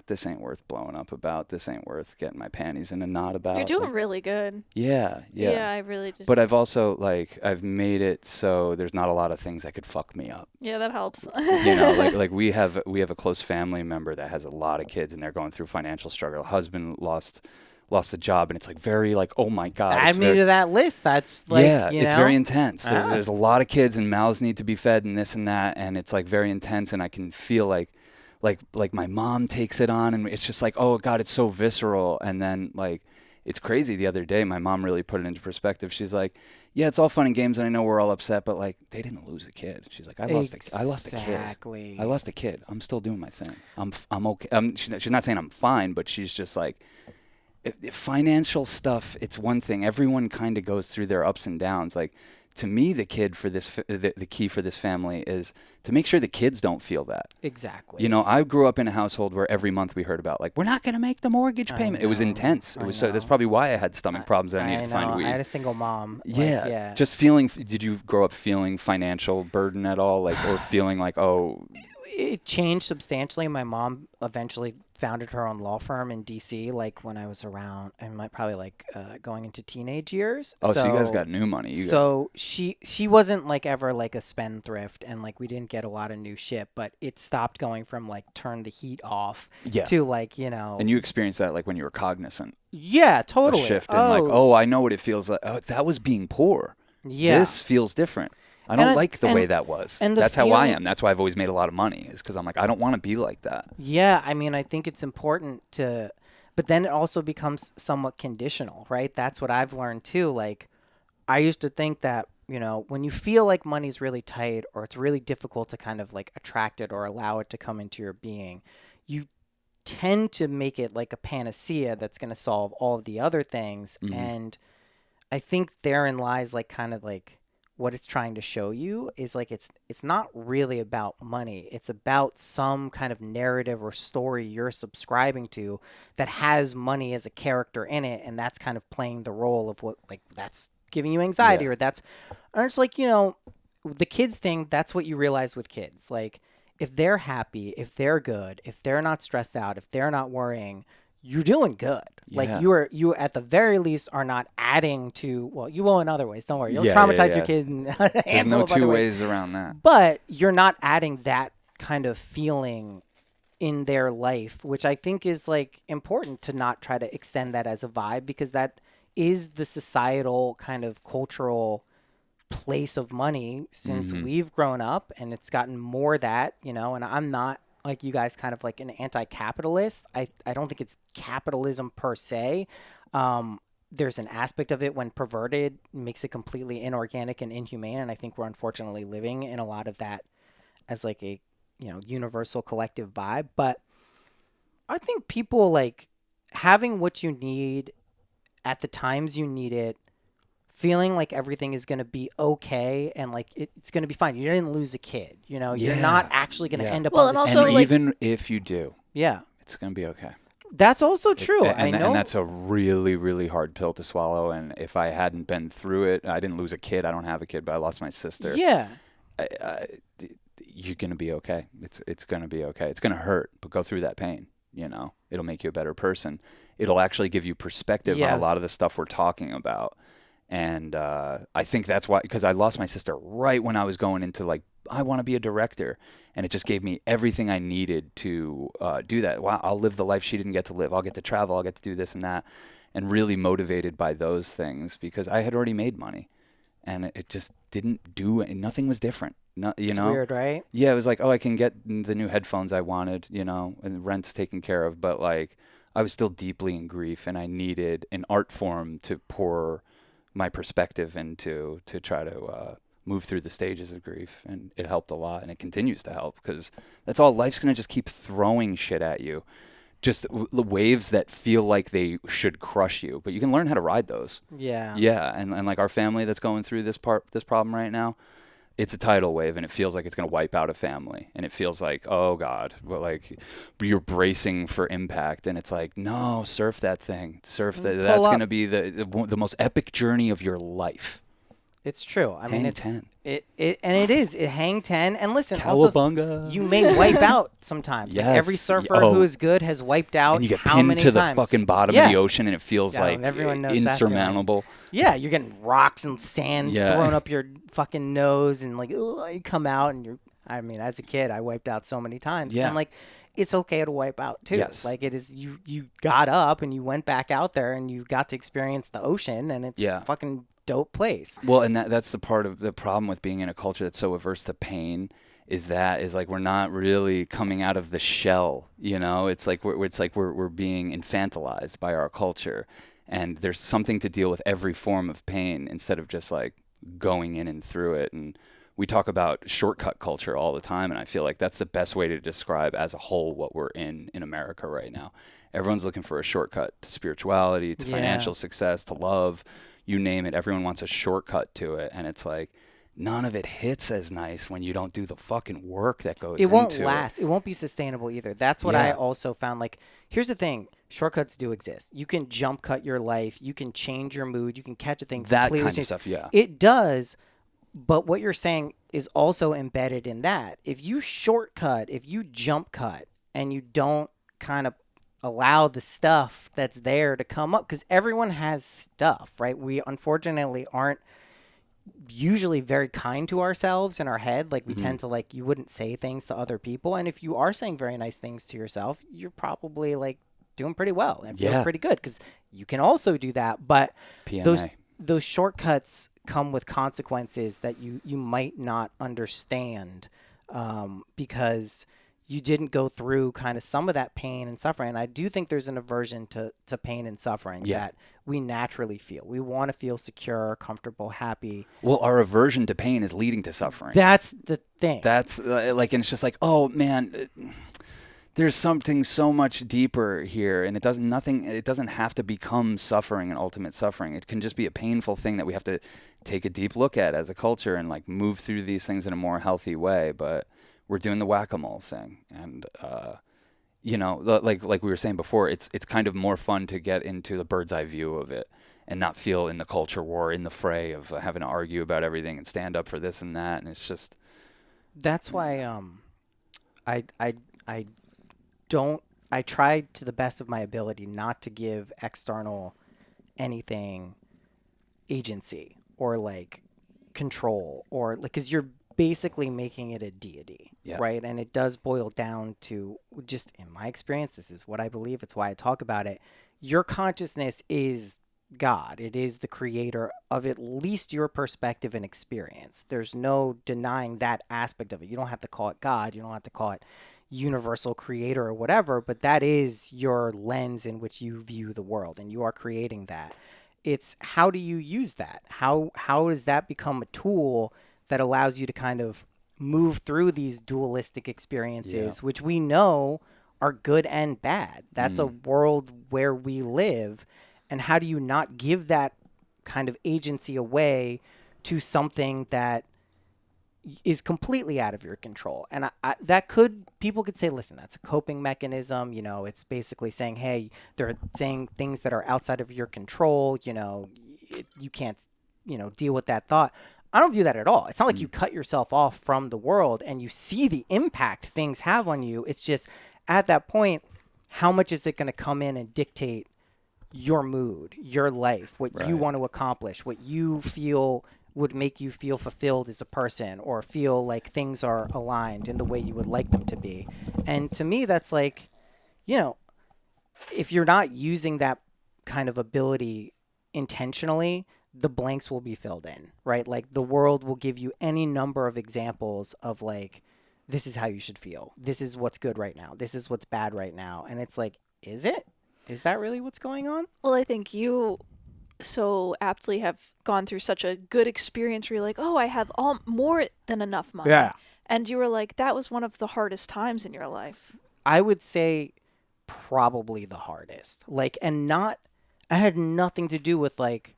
this ain't worth blowing up about. This ain't worth getting my panties in a knot about. You're doing really good. Yeah. Yeah, I really just... But I've also, like, I've made it so there's not a lot of things that could fuck me up. Yeah, that helps. Like we have a close family member that has a lot of kids, and they're going through financial struggle. Husband lost a job, and it's like very like, oh my God. Add me to that list. That's like, it's very intense. There's a lot of kids, and mouths need to be fed, and this and that, and it's like very intense, and I can feel like my mom takes it on, and it's just like, oh God, it's so visceral. And then like, it's crazy. The other day, my mom really put it into perspective. She's like, yeah, it's all fun and games, and I know we're all upset, but like, they didn't lose a kid. She's like, I lost a kid. I lost a kid. I'm still doing my thing. I'm okay. She's not saying I'm fine, but she's just like, financial stuff, it's one thing. Everyone kind of goes through their ups and downs. Like, to me, the key for this family is to make sure the kids don't feel that. Exactly. I grew up in a household where every month we heard about, like, we're not going to make the mortgage payment. It was intense. It was so. That's probably why I had stomach problems that I needed to find weed. I had a single mom. Yeah. Just feeling. Did you grow up feeling financial burden at all, like, or feeling like, oh? It changed substantially. My mom eventually founded her own law firm in D.C. like when I was around, probably going into teenage years. Oh, so you guys got new money. She wasn't like ever like a spendthrift, and like we didn't get a lot of new shit, but it stopped going from like turn the heat off to like, And you experienced that like when you were cognizant. Yeah, totally. A shift in like, oh, I know what it feels like. Oh, that was being poor. Yeah. This feels different. I don't like the way that was. That's how I am. That's why I've always made a lot of money, is because I'm like, I don't want to be like that. Yeah, I mean, I think it's important to, but then it also becomes somewhat conditional, right? That's what I've learned too. Like, I used to think that, you know, when you feel like money's really tight or it's really difficult to kind of like attract it or allow it to come into your being, you tend to make it like a panacea that's going to solve all of the other things. And I think therein lies like kind of like what it's trying to show you is like it's not really about money. It's about some kind of narrative or story you're subscribing to that has money as a character in it, and that's kind of playing the role of what, like, that's giving you anxiety, or that's, or it's like, you know, the kids thing, that's what you realize with kids. Like, if they're happy, if they're good, if they're not stressed out, if they're not worrying, you're doing good. Like, you at the very least are not adding to, well, you will in other ways. Don't worry. You'll traumatize your kids in a There's handful no of other two ways around that. But you're not adding that kind of feeling in their life, which I think is like important to not try to extend that as a vibe, because that is the societal kind of cultural place of money since we've grown up, and it's gotten more that, you know, and I'm not like you guys kind of like an anti-capitalist. I don't think it's capitalism per se. There's an aspect of it when perverted makes it completely inorganic and inhumane, and I think we're unfortunately living in a lot of that as like a, you know, universal collective vibe. But I think people like having what you need at the times you need it, feeling like everything is going to be okay and like it's going to be fine. You didn't lose a kid, you know, you're not actually going to end up on this. And like, even if you do, it's going to be okay. That's also true. I know. And that's a really, really hard pill to swallow. And if I hadn't been through it, I didn't lose a kid. I don't have a kid, but I lost my sister. Yeah. You're going to be okay. It's going to be okay. It's going to hurt, but go through that pain, you know. It'll make you a better person. It'll actually give you perspective on a lot of the stuff we're talking about. And I think that's why, because I lost my sister right when I was going into like, I want to be a director. And it just gave me everything I needed to do that. Wow, I'll live the life she didn't get to live. I'll get to travel. I'll get to do this and that. And really motivated by those things because I had already made money. And it just didn't do, nothing was different. No, you know? Weird, right? Yeah, it was like, oh, I can get the new headphones I wanted, you know, and rent's taken care of. But like, I was still deeply in grief, and I needed an art form to pour my perspective into, to try to move through the stages of grief. And it helped a lot, and it continues to help, because that's all. Life's going to just keep throwing shit at you. Just the waves that feel like they should crush you, but you can learn how to ride those. Yeah. Yeah. And like our family that's going through this problem right now, it's a tidal wave, and it feels like it's going to wipe out a family, and it feels like, oh God, but like you're bracing for impact, and it's like, no, surf that thing, surf that. That's going to be the most epic journey of your life. It's true. I mean, hang it's 10. It is. It hang 10. And listen, Cowabunga. Also, you may wipe out sometimes. Yes. Like every surfer who is good has wiped out. And you get how pinned many to times? the fucking bottom of the ocean, and it feels like insurmountable. Yeah, you're getting rocks and sand thrown up your fucking nose, and like, you come out, and you're. I mean, as a kid, I wiped out so many times. Yeah. And like, it's okay to wipe out too. Yes. Like it is. You got up and you went back out there, and you got to experience the ocean, and it's fucking dope place. Well, and that's the part of the problem with being in a culture that's so averse to pain is like we're not really coming out of the shell, you know? It's like we're being infantilized by our culture, and there's something to deal with every form of pain instead of just like going in and through it. And we talk about shortcut culture all the time, and I feel like that's the best way to describe as a whole what we're in America right now. Everyone's looking for a shortcut to spirituality, to financial success, to love. You name it, everyone wants a shortcut to it, and it's like none of it hits as nice when you don't do the fucking work that goes into it. It won't last. It won't be sustainable either. That's what I also found. Like, here's the thing. Shortcuts do exist. You can jump cut your life. You can change your mood. You can catch a thing. That kind of stuff, yeah. It does, but what you're saying is also embedded in that. If you shortcut, if you jump cut, and you don't kind of allow the stuff that's there to come up, because everyone has stuff, right? We unfortunately aren't usually very kind to ourselves in our head. Like we tend to like, you wouldn't say things to other people. And if you are saying very nice things to yourself, you're probably like doing pretty well. And it feels pretty good, because you can also do that. But PMA. those shortcuts come with consequences that you might not understand, because you didn't go through kind of some of that pain and suffering. And I do think there's an aversion to pain and suffering that we naturally feel. We want to feel secure, comfortable, happy. Well, our aversion to pain is leading to suffering. That's the thing. That's like, and it's just like, oh man, there's something so much deeper here, and it doesn't have to become suffering and ultimate suffering. It can just be a painful thing that we have to take a deep look at as a culture and like move through these things in a more healthy way. But we're doing the whack-a-mole thing, and like we were saying before, it's kind of more fun to get into the bird's eye view of it and not feel in the culture war, in the fray of having to argue about everything and stand up for this and that. And it's just, that's why I try to the best of my ability not to give external anything agency or like control, or like, because you're basically making it a deity, right? And it does boil down to, just in my experience, this is what I believe, it's why I talk about it. Your consciousness is God. It is the creator of at least your perspective and experience. There's no denying that aspect of it. You don't have to call it God. You don't have to call it universal creator or whatever, but that is your lens in which you view the world, and you are creating that. It's how do you use that? How does that become a tool that allows you to kind of move through these dualistic experiences, which we know are good and bad? That's a world where we live. And how do you not give that kind of agency away to something that is completely out of your control? And people could say, listen, that's a coping mechanism. It's basically saying, hey, they're saying things that are outside of your control. You can't, deal with that thought. I don't view that at all. It's not like you cut yourself off from the world and you see the impact things have on you. It's just at that point, how much is it going to come in and dictate your mood, your life, what you want to accomplish, what you feel would make you feel fulfilled as a person, or feel like things are aligned in the way you would like them to be. And to me, that's like, if you're not using that kind of ability intentionally, the blanks will be filled in, right? Like the world will give you any number of examples of like, this is how you should feel. This is what's good right now. This is what's bad right now. And it's like, is it? Is that really what's going on? Well, I think you so aptly have gone through such a good experience where you're like, oh, I have more than enough money. Yeah. And you were like, that was one of the hardest times in your life. I would say probably the hardest. Like, and it had nothing to do with like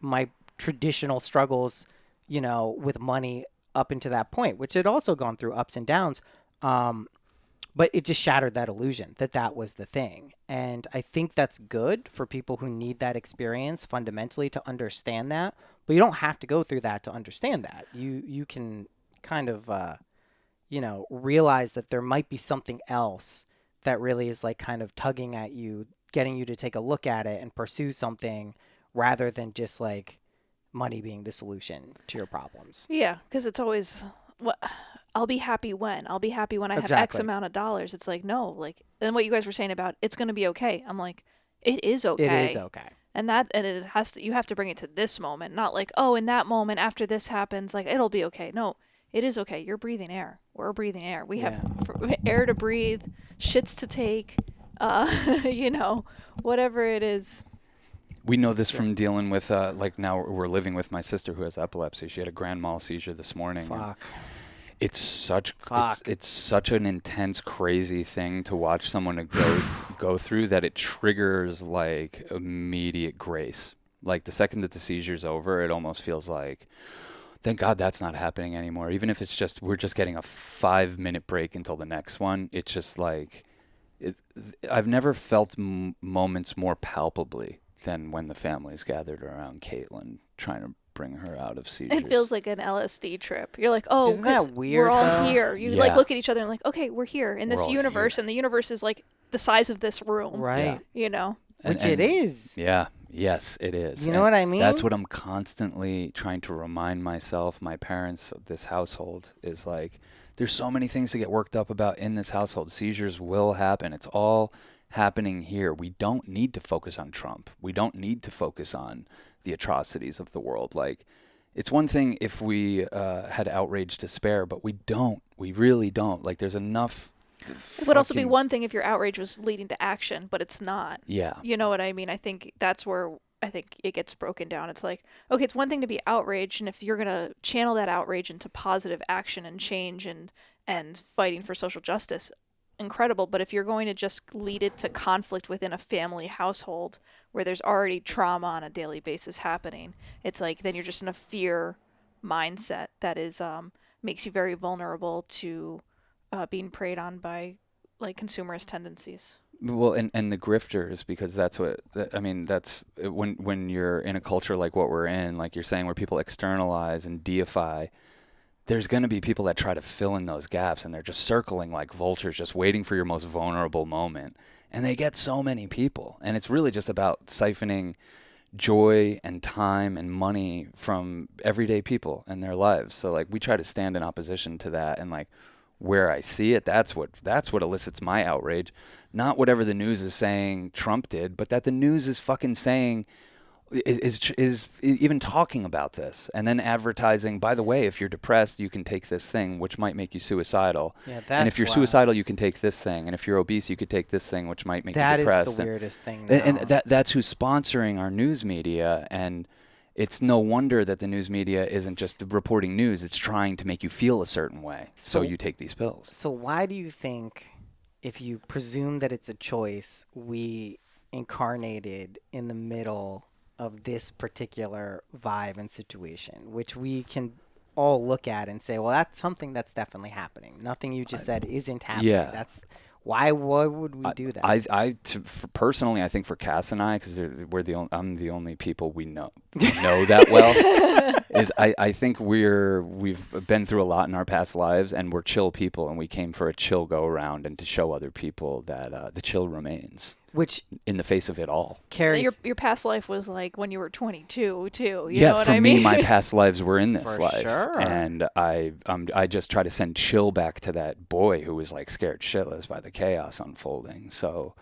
my traditional struggles, with money up into that point, which had also gone through ups and downs. But it just shattered that illusion that was the thing. And I think that's good for people who need that experience fundamentally to understand that. But you don't have to go through that to understand that. You can kind of, realize that there might be something else that really is like kind of tugging at you, getting you to take a look at it and pursue something rather than just like money being the solution to your problems. Yeah, because it's always, I'll be happy when I have X amount of dollars. It's like, no, like, and what you guys were saying about it's going to be okay. I'm like, it is okay. It is okay. And it has to, you have to bring it to this moment, not like, oh, in that moment after this happens, like it'll be okay. No, it is okay. You're breathing air. We're breathing air. We have air to breathe, shits to take, whatever it is. We know this from dealing with, like now we're living with my sister who has epilepsy. She had a grand mal seizure this morning. Fuck. It's such an intense, crazy thing to watch someone go through that it triggers like immediate grace. Like the second that the seizure's over, it almost feels like, thank God that's not happening anymore. Even if it's just we're just getting a 5-minute break until the next one. It's just like I've never felt moments more palpably than when the family's gathered around Caitlin trying to bring her out of seizures. It feels like an LSD trip. You're like, oh, isn't that weird? We're all here. You like look at each other and like, okay, we're here in this universe, and the universe is like the size of this room, right? Which it is. Yeah. Yes, it is. You know what I mean? That's what I'm constantly trying to remind myself, my parents, this household, is like, there's so many things to get worked up about in this household. Seizures will happen. It's all happening here. We don't need to focus on Trump. We don't need to focus on the atrocities of the world. Like, it's one thing if we had outrage to spare, but we don't. We really don't. Like, there's enough. It would also be one thing if your outrage was leading to action, but it's not. Yeah. You know what I mean? I think that's where I think it gets broken down. It's like, okay, it's one thing to be outraged, and if you're going to channel that outrage into positive action and change and fighting for social justice, incredible. But if you're going to just lead it to conflict within a family household where there's already trauma on a daily basis happening, it's like then you're just in a fear mindset that is makes you very vulnerable to being preyed on by like consumerist tendencies. Well, and the grifters, because that's what, I mean, that's when you're in a culture like what we're in, like you're saying, where people externalize and deify, there's going to be people that try to fill in those gaps, and they're just circling like vultures, just waiting for your most vulnerable moment. And they get so many people. And it's really just about siphoning joy and time and money from everyday people and their lives. So like we try to stand in opposition to that, and like where I see it, that's what elicits my outrage. Not whatever the news is saying Trump did, but that the news is fucking saying, is even talking about this, and then advertising, by the way, if you're depressed, you can take this thing, which might make you suicidal. Yeah, and if you're suicidal, you can take this thing. And if you're obese, you could take this thing, which might make you depressed. That is the weirdest thing. And that's who's sponsoring our news media. And it's no wonder that the news media isn't just reporting news. It's trying to make you feel a certain way. So you take these pills. So why do you think, if you presume that it's a choice, we incarnated in the middle of this particular vibe and situation, which we can all look at and say, well, that's something that's definitely happening. Nothing you just said isn't happening. Yeah. That's why would we do that? Personally, I think for Cass and I, because I'm the only people we know that well, is I think we've been through a lot in our past lives, and we're chill people, and we came for a chill go around and to show other people that the chill remains. Which, in the face of it all, So your past life was like when you were 22 too. You know what I mean? For me, my past lives were in this For life, sure. and I just try to send chill back to that boy who was like scared shitless by the chaos unfolding. So,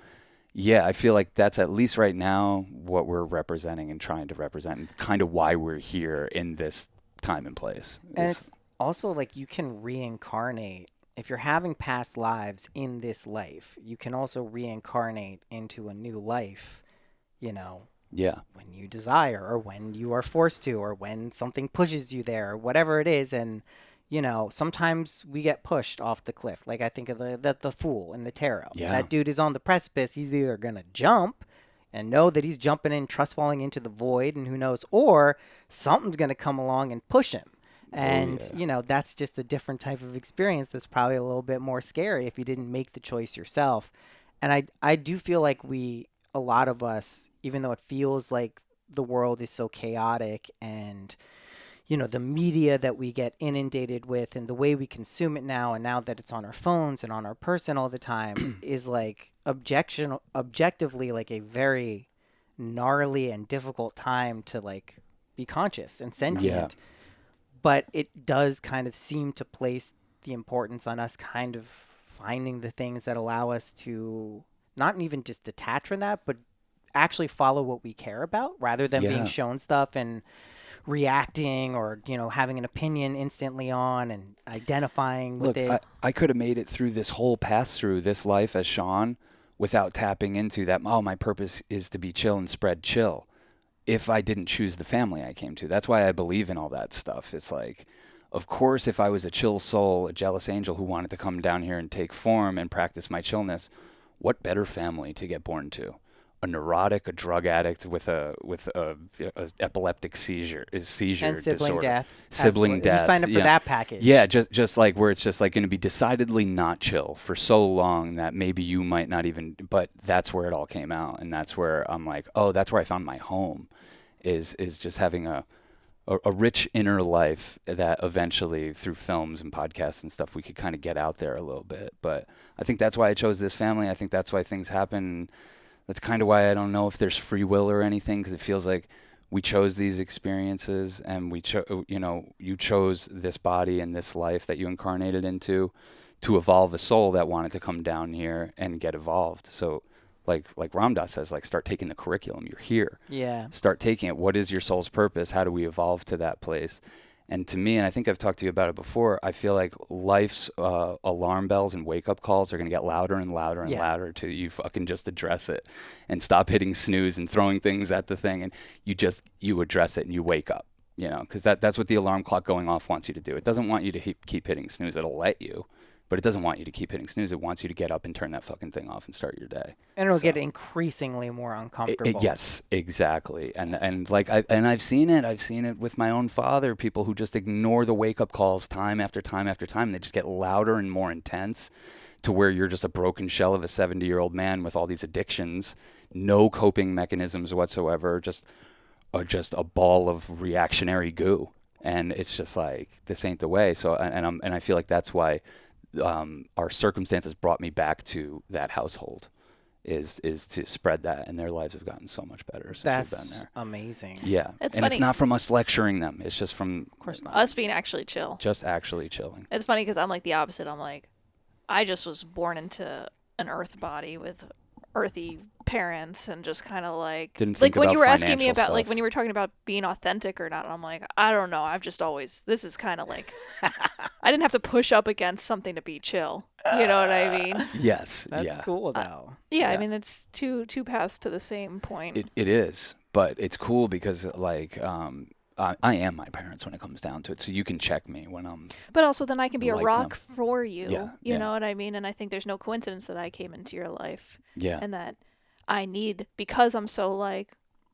yeah, I feel like that's at least right now what we're representing and trying to represent, and kind of why we're here in this time and place. And it's also like you can reincarnate. If you're having past lives in this life, you can also reincarnate into a new life, Yeah. when you desire, or when you are forced to, or when something pushes you there, or whatever it is. And, sometimes we get pushed off the cliff. Like I think of the fool in the tarot. Yeah. That dude is on the precipice. He's either going to jump and know that he's jumping in, trust falling into the void, and who knows, or something's going to come along and push him. And, that's just a different type of experience that's probably a little bit more scary if you didn't make the choice yourself. And I do feel like a lot of us, even though it feels like the world is so chaotic, and, the media that we get inundated with and the way we consume it now, and now that it's on our phones and on our person all the time, is like objectively like a very gnarly and difficult time to like be conscious and sentient. Yeah. But it does kind of seem to place the importance on us kind of finding the things that allow us to not even just detach from that, but actually follow what we care about, rather than being shown stuff and reacting or, having an opinion instantly on and identifying with it. I could have made it through this whole pass through this life as Sean without tapping into that, my purpose is to be chill and spread chill, if I didn't choose the family I came to. That's why I believe in all that stuff. It's like, of course, if I was a chill soul, a jealous angel who wanted to come down here and take form and practice my chillness, what better family to get born to? A neurotic, a drug addict with a epileptic seizure and sibling disorder. death. Sibling death. You signed up for that package. Yeah, just like where it's just like going to be decidedly not chill for so long that maybe you might not even, but that's where it all came out. And that's where I'm like, that's where I found my home, is just having a rich inner life that eventually through films and podcasts and stuff we could kind of get out there a little bit. But I think that's why I chose this family. I think that's why things happen. That's kind of why I don't know if there's free will or anything, because it feels like we chose these experiences, and you chose this body and this life that you incarnated into to evolve a soul that wanted to come down here and get evolved. So like Ramdas says, like start taking the curriculum. You're here. Yeah. Start taking it. What is your soul's purpose? How do we evolve to that place? And to me, and I think I've talked to you about it before, I feel like life's alarm bells and wake-up calls are going to get louder and louder and louder till you fucking just address it and stop hitting snooze and throwing things at the thing, and you address it and you wake up, you know, because that's what the alarm clock going off wants you to do. It doesn't want you to keep hitting snooze. It'll let you, but it doesn't want you to keep hitting snooze. It wants you to get up and turn that fucking thing off and start your day. And it'll get increasingly more uncomfortable. Yes, exactly. And like I've seen it with my own father, people who just ignore the wake up calls time after time after time. And they just get louder and more intense to where you're just a broken shell of a 70-year-old man with all these addictions, no coping mechanisms whatsoever, just a ball of reactionary goo. And it's just like, this ain't the way. So and I feel like that's why our circumstances brought me back to that household, is to spread that, and their lives have gotten so much better since we've been there. Amazing. Yeah, It's and funny. it's not from us lecturing them. It's just from, Of course not. Us being actually chill. just actually chilling. It's funny because I'm like the opposite. I'm like, I just was born into an earth body with earthy parents, and just kind of like Didn't think when about you were asking me financial about like stuff. when you were talking about being authentic or not, I'm like, I don't know. I've just always, this is kind of like I didn't have to push up against something to be chill. You know what I mean? Yes, That's yeah. cool, though. Yeah, I Yeah. mean it's two paths to the same point. It is, but it's cool because like I am my parents when it comes down to it. So you can check me when I'm. But also then I can be a like rock them. for you. Yeah, You yeah. know what I mean? And I think there's no coincidence that I came into your life. Yeah. And that I need, because I'm so like,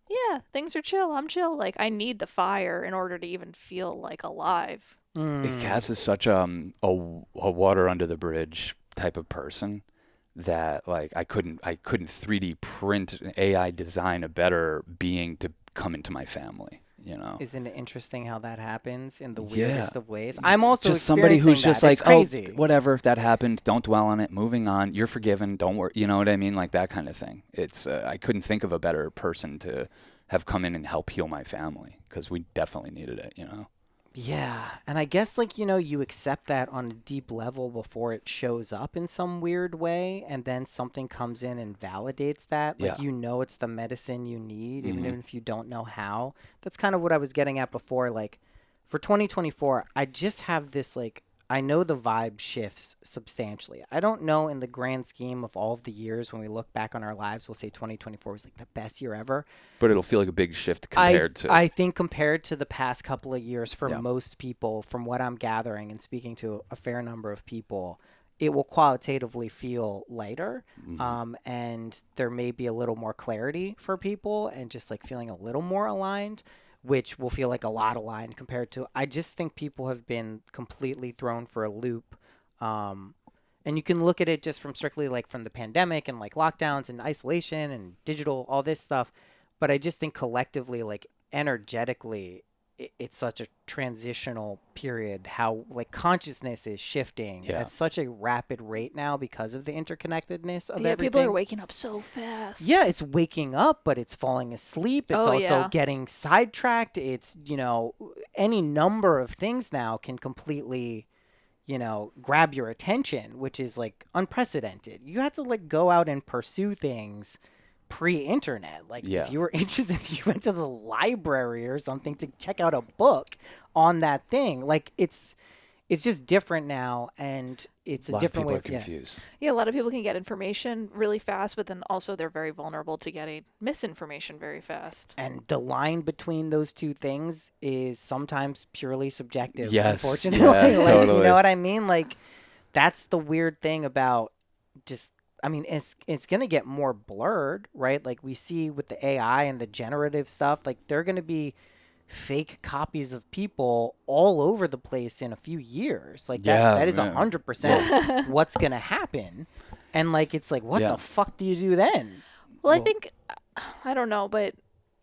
yeah, things are chill. I'm chill. Like I need the fire in order to even feel like alive. Cass is such a water under the bridge type of person that like I couldn't 3D print AI design a better being to come into my family. You know, Isn't it interesting how that happens in the Yeah. weirdest of ways? I'm also just somebody who's experiencing just that. like, It's crazy. oh, whatever, that happened. Don't dwell on it. Moving on. You're forgiven. Don't worry. You know what I mean? Like that kind of thing. It's I couldn't think of a better person to have come in and help heal my family, because we definitely needed it. You know. Yeah, and I guess like you accept that on a deep level before it shows up in some weird way, and then something comes in and validates that. Like Yeah. it's the medicine you need, even Mhm. if you don't know how. That's kind of what I was getting at before. Like for 2024, I just have this like I know the vibe shifts substantially. I don't know in the grand scheme of all of the years when we look back on our lives, we'll say 2024 was like the best year ever. But it'll feel like a big shift compared to. I think compared to the past couple of years for Yeah. most people, from what I'm gathering and speaking to a fair number of people, it will qualitatively feel lighter. And there may be a little more clarity for people and just like feeling a little more aligned, which will feel like a lot aligned compared to, I just think people have been completely thrown for a loop. And you can look at it just from strictly like from the pandemic and like lockdowns and isolation and digital, all this stuff. But I just think collectively, like energetically, it's such a transitional period, how like consciousness is shifting Yeah. at such a rapid rate now because of the interconnectedness of Yeah, everything. people are waking up so fast. Yeah, it's waking up, but it's falling asleep. It's Oh, also yeah. getting sidetracked. It's, any number of things now can completely, grab your attention, which is like unprecedented. You had to like go out and pursue things pre-internet. Like Yeah. if you were interested, you went to the library or something to check out a book on that thing. Like it's just different now, and it's a lot of different people way are of yeah. confused. Yeah, a lot of people can get information really fast, but then also they're very vulnerable to getting misinformation very fast. And the line between those two things is sometimes purely subjective, Yes, unfortunately. yeah, Like, totally. you know what I mean? Like, that's the weird thing about just, I mean, it's going to get more blurred, right? Like, we see with the AI and the generative stuff, like, they're going to be fake copies of people all over the place in a few years. Like, that is man. 100% what's going to happen. And, like, it's like, what Yeah. the fuck do you do then? Well, I think, I don't know, but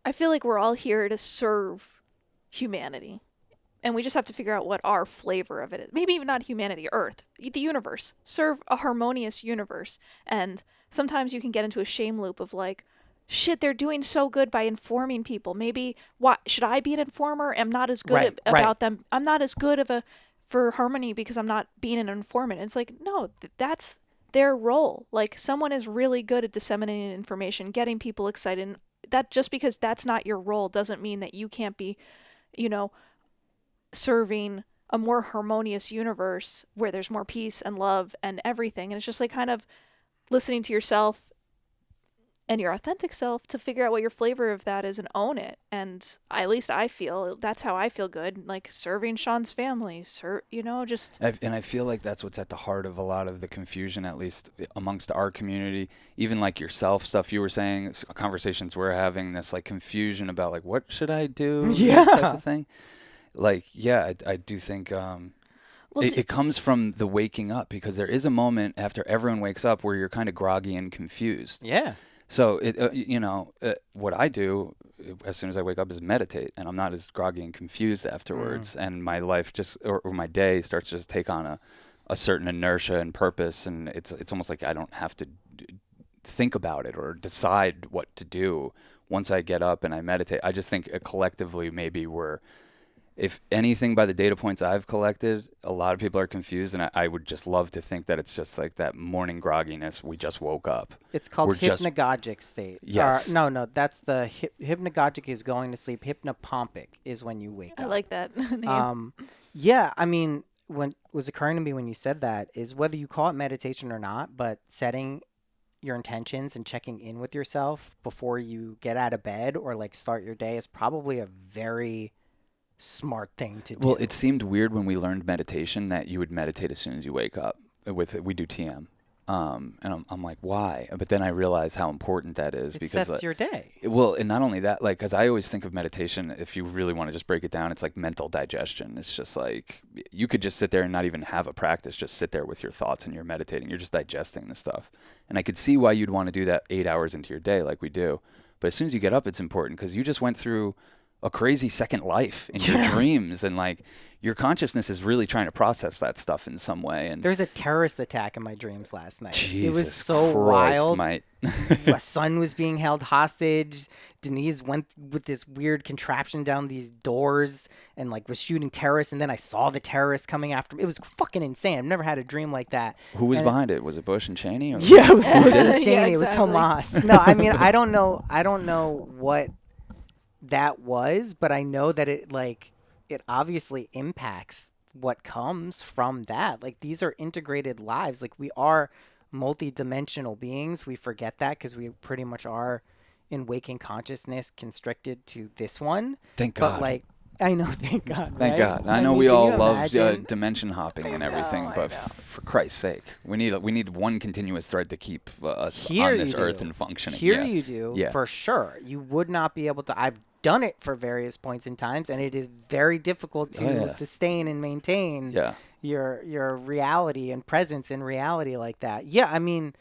I feel like we're all here to serve humanity. And we just have to figure out what our flavor of it is. Maybe even not humanity, Earth, the universe. Serve a harmonious universe. And sometimes you can get into a shame loop of like, shit, they're doing so good by informing people. Maybe, why should I be an informer? I'm not as good Right, about them. I'm not as good of for harmony because I'm not being an informant. It's like, no, that's their role. Like, someone is really good at disseminating information, getting people excited. And that, just because that's not your role doesn't mean that you can't be, you know, serving a more harmonious universe where there's more peace and love and everything. And it's just like kind of listening to yourself and your authentic self to figure out what your flavor of that is and own it. And at least I feel that's how I feel good, like serving Sean's family, just. And I feel like that's what's at the heart of a lot of the confusion, at least amongst our community. Even like yourself, stuff you were saying, conversations we're having, this like confusion about like, what should I do? Yeah. Type of thing. Like, yeah, I do think it comes from the waking up, because there is a moment after everyone wakes up where you're kind of groggy and confused. Yeah. So, what I do as soon as I wake up is meditate, and I'm not as groggy and confused afterwards. And my life or my day starts to just take on a certain inertia and purpose, and it's almost like I don't have to think about it or decide what to do once I get up and I meditate. I just think collectively maybe if anything, by the data points I've collected, a lot of people are confused, and I would just love to think that it's just like that morning grogginess. We just woke up. It's called hypnagogic state. Yes. No, that's the hypnagogic is going to sleep. Hypnopompic is when you wake up. I like that name. Yeah, I mean, what was occurring to me when you said that is whether you call it meditation or not, but setting your intentions and checking in with yourself before you get out of bed or like start your day is probably a very smart thing to do. Well, it seemed weird when we learned meditation that you would meditate as soon as you wake up. We do TM, and I'm like, why? But then I realized how important that is, because sets your day. Well, and not only that, like, because I always think of meditation, if you really want to just break it down, it's like mental digestion. It's just like you could just sit there and not even have a practice, just sit there with your thoughts and you're meditating. You're just digesting the stuff. And I could see why you'd want to do that 8 hours into your day, like we do. But as soon as you get up, it's important, because you just went through a crazy second life in your dreams, and like your consciousness is really trying to process that stuff in some way. And there's a terrorist attack in my dreams last night. Jesus it was so Christ, wild. mate. My son was being held hostage. Denise went with this weird contraption down these doors and like was shooting terrorists, and then I saw the terrorists coming after me. It was fucking insane. I've never had a dream like that. Who was behind it? Was it Bush and Cheney? Or yeah, it was Bush and Cheney. Yeah, It was exactly. Hamas. No, I mean I don't know what that was, but I know that it obviously impacts what comes from that. Like, these are integrated lives. Like, we are multidimensional beings. We forget that because we pretty much are in waking consciousness constricted to this one. Thank God. But like, I know, thank God. Thank right? God. I know mean, we can all you love imagine? dimension hopping and everything, I but know. for Christ's sake, we need one continuous thread to keep us Here on this you earth do. and functioning. Here yeah. you do, Yeah. for sure. You would not be able to. I've done it for various points in times, and it is very difficult to sustain and maintain your reality and presence in reality like that. Yeah, I mean,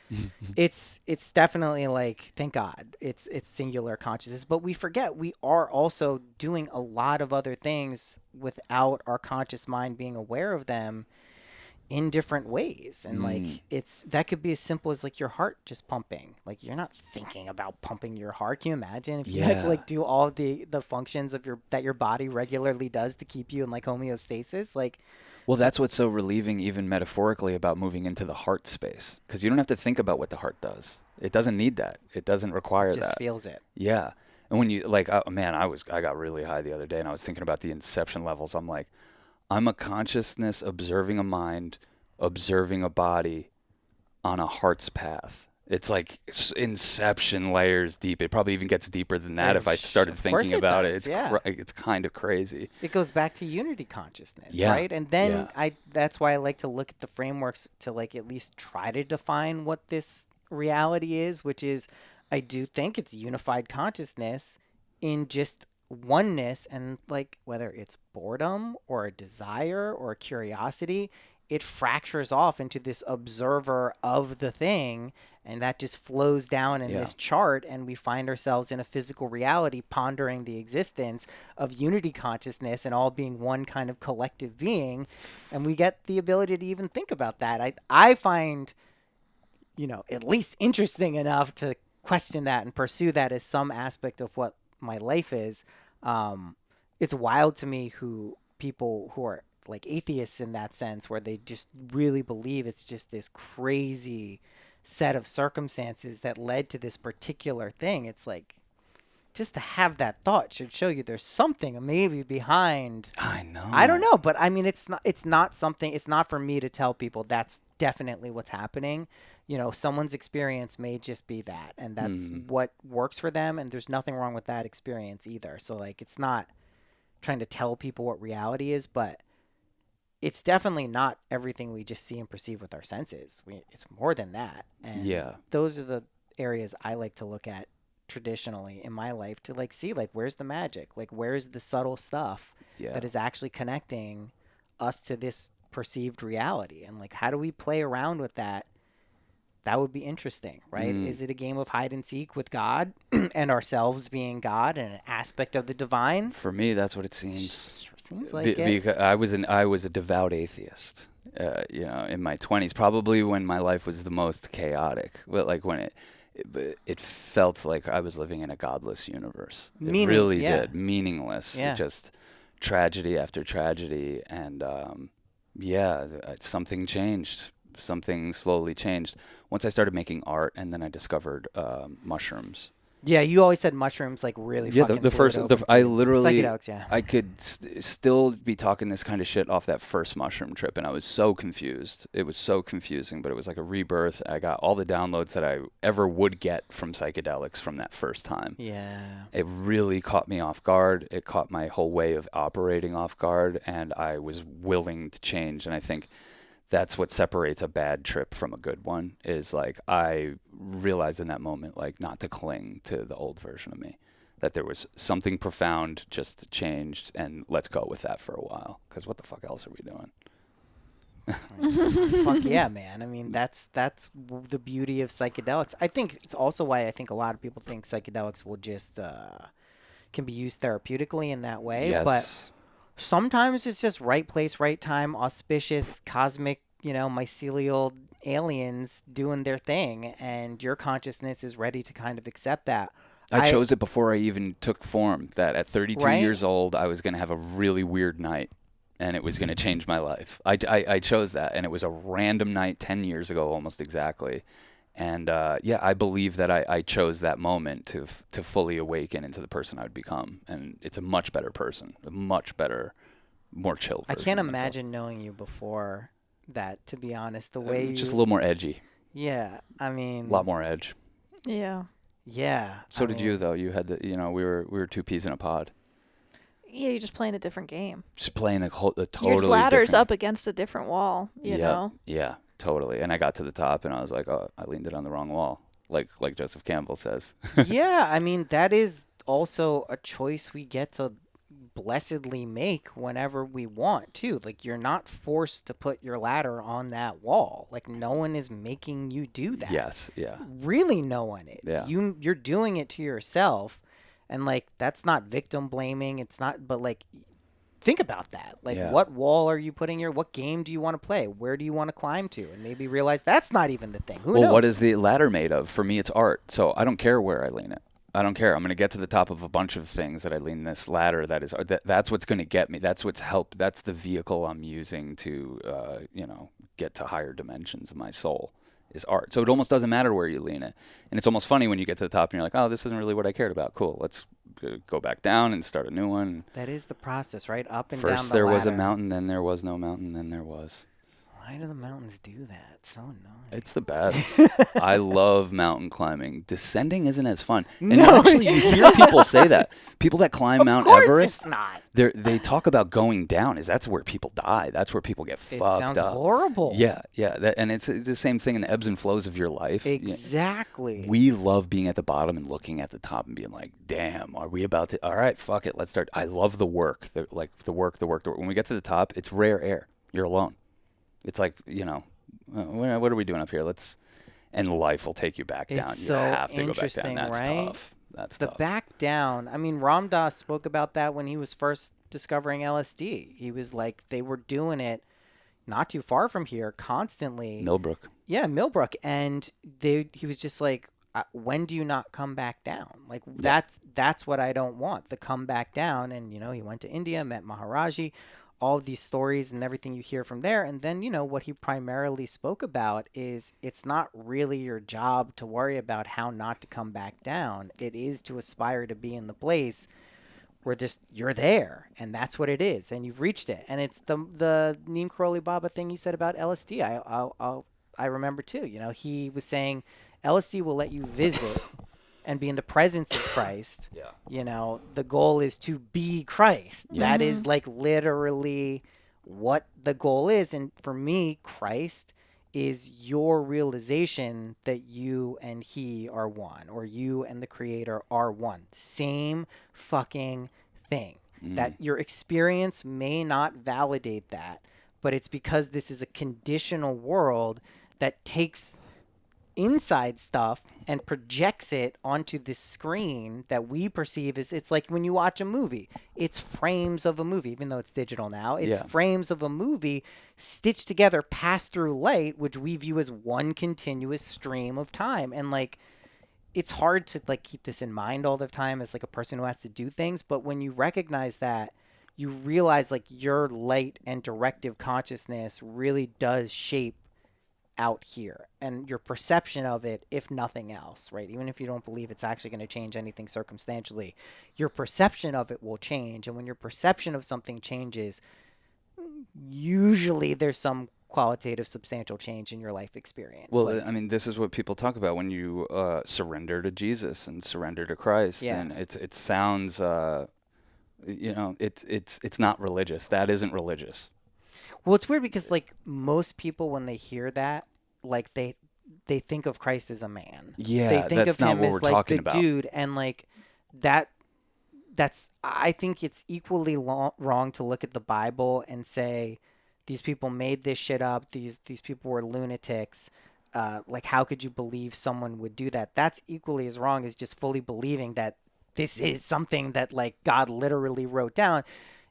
it's definitely like, thank God, it's singular consciousness, but we forget we are also doing a lot of other things without our conscious mind being aware of them in different ways. And like that could be as simple as like your heart just pumping. Like, you're not thinking about pumping your heart. Can you imagine if you had to like do all the functions of your body regularly does to keep you in like homeostasis? Like, Well, that's what's so relieving, even metaphorically, about moving into the heart space, because you don't have to think about what the heart does. It doesn't need that. It doesn't require just that. feels it. Yeah. And when you like, oh, man, I got really high the other day, and I was thinking about the inception levels. I'm like, I'm a consciousness observing a mind, observing a body on a heart's path. It's like inception layers deep. It probably even gets deeper than that if I started thinking about it. It's kind of crazy. It goes back to unity consciousness, Yeah. right? And then Yeah. that's why I like to look at the frameworks to like at least try to define what this reality is, which is, I do think it's unified consciousness in just oneness, and like whether it's boredom or a desire or a curiosity, it fractures off into this observer of the thing, and that just flows down in this chart, and we find ourselves in a physical reality pondering the existence of unity consciousness and all being one kind of collective being, and we get the ability to even think about that. I find, at least interesting enough to question that and pursue that as some aspect of what my life is. It's wild to me who people who are like atheists in that sense, where they just really believe it's just this crazy set of circumstances that led to this particular thing. It's like, just to have that thought should show you there's something maybe behind. I know. I don't know, but I mean, it's not something. It's not for me to tell people that's definitely what's happening. You know, someone's experience may just be that, and that's what works for them, and there's nothing wrong with that experience either. So like, it's not trying to tell people what reality is, but it's definitely not everything we just see and perceive with our senses. It's more than that, and those are the areas I like to look at traditionally in my life to like see like where's the magic, like where's the subtle stuff that is actually connecting us to this perceived reality, and like how do we play around with that? That would be interesting, right? Is it a game of hide and seek with God and ourselves being God and an aspect of the divine? For me, that's what it seems. Sure seems like it. Because I was a devout atheist, you know, in my 20s, probably when my life was the most chaotic. But like when it felt like I was living in a godless universe. It really did. Meaningless. Just tragedy after tragedy. And something changed. Something slowly changed. Once I started making art, and then I discovered mushrooms. Yeah, you always said mushrooms like really fucking I literally, psychedelics, I could still be talking this kind of shit off that first mushroom trip, and I was so confused. It was so confusing, but it was like a rebirth. I got all the downloads that I ever would get from psychedelics from that first time. Yeah. It really caught me off guard. It caught my whole way of operating off guard, and I was willing to change, and I think that's what separates a bad trip from a good one, is like I realized in that moment, like not to cling to the old version of me, that there was something profound just changed, and let's go with that for a while, because what the fuck else are we doing? Fuck yeah, man. I mean, that's the beauty of psychedelics. I think it's also why I think a lot of people think psychedelics will just can be used therapeutically in that way. Yes. But sometimes it's just right place, right time, auspicious, cosmic, mycelial aliens doing their thing, and your consciousness is ready to kind of accept that. I chose it before I even took form, that at 32 years old, I was going to have a really weird night, and it was going to change my life. I chose that, and it was a random night 10 years ago, almost exactly. And I believe that I chose that moment to fully awaken into the person I would become. And it's a much better person, a much better, more chill person. I can't imagine knowing you before that, to be honest. The way just a little more edgy. Yeah, I mean, a lot more edge. Yeah. Yeah. So did you, though. You had we were two peas in a pod. Yeah, you're just playing a different game. Just playing a totally your ladder's different... up against a different wall, you know? Yeah. Totally. And I got to the top, and I was like, oh, I leaned it on the wrong wall, like Joseph Campbell says. Yeah, I mean, that is also a choice we get to blessedly make whenever we want, too. Like, you're not forced to put your ladder on that wall. Like, no one is making you do that. Yes, yeah. Really, no one is. Yeah. You're doing it to yourself, and, like, that's not victim blaming. It's not, but, like... Think about that. Like, what wall are you putting what game do you want to play? Where do you want to climb to? And maybe realize that's not even the thing. Who knows? What is the ladder made of? For me, it's art. So I don't care where I lean it. I don't care. I'm going to get to the top of a bunch of things that I lean this ladder. That's what's going to get me. That's what's helped. That's the vehicle I'm using to, get to higher dimensions of my soul, is art. So it almost doesn't matter where you lean it. And it's almost funny when you get to the top and you're like, oh, this isn't really what I cared about. Cool. Let's go back down and start a new one. That is the process, right? Up and down the ladder. First there was a mountain, then there was no mountain, then there was. Why do the mountains do that? It's so annoying. It's the best. I love mountain climbing. Descending isn't as fun. And no, actually, you hear people say that. People that climb Mount Everest, it's not. They talk about going down. That's where people die. That's where people get fucked up. It sounds horrible. Yeah. And it's the same thing in the ebbs and flows of your life. Exactly. We love being at the bottom and looking at the top and being like, damn, are we about to? All right, fuck it. Let's start. I love the work. The work. When we get to the top, it's rare air. You're alone. It's like, what are we doing up here? And life will take you back down. It's you so have to go back interesting, down. That's right? tough. That's the tough. Back down. I mean, Ram Dass spoke about that when he was first discovering LSD. He was like, they were doing it not too far from here constantly. Millbrook. Yeah, Millbrook. And he was just like, when do you not come back down? Like, that's what I don't want, the come back down. And, he went to India, met Maharaji, all of these stories and everything you hear from there. And then, what he primarily spoke about is it's not really your job to worry about how not to come back down. It is to aspire to be in the place where you're there, and that's what it is, and you've reached it. And it's the Neem Karoli Baba thing he said about LSD. I remember too. He was saying LSD will let you visit and be in the presence of Christ. Yeah. The goal is to be Christ. Yeah. That is like literally what the goal is. And for me, Christ is your realization that you and he are one, or you and the creator are one. Same fucking thing. That your experience may not validate that, but it's because this is a conditional world that takes inside stuff and projects it onto this screen that we perceive as, it's like when you watch a movie, it's frames of a movie, even though it's digital now, it's frames of a movie stitched together, pass through light, which we view as one continuous stream of time. And like, it's hard to like keep this in mind all the time as like a person who has to do things. But when you recognize that, you realize like your light and directive consciousness really does shape out here, and your perception of it, if nothing else, right? Even if you don't believe it's actually going to change anything circumstantially, your perception of it will change. And when your perception of something changes, usually there's some qualitative, substantial change in your life experience. Well, I mean, this is what people talk about when you surrender to Jesus and surrender to Christ. Yeah. And it sounds, it's not religious. That isn't religious. Well, it's weird because like most people, when they hear that, like they think of Christ as a man. Yeah, they think that's of not him what as we're like talking the about. dude, and like that's I think it's equally wrong to look at the Bible and say these people made this shit up. These people were lunatics. Like, how could you believe someone would do that? That's equally as wrong as just fully believing that this is something that like God literally wrote down.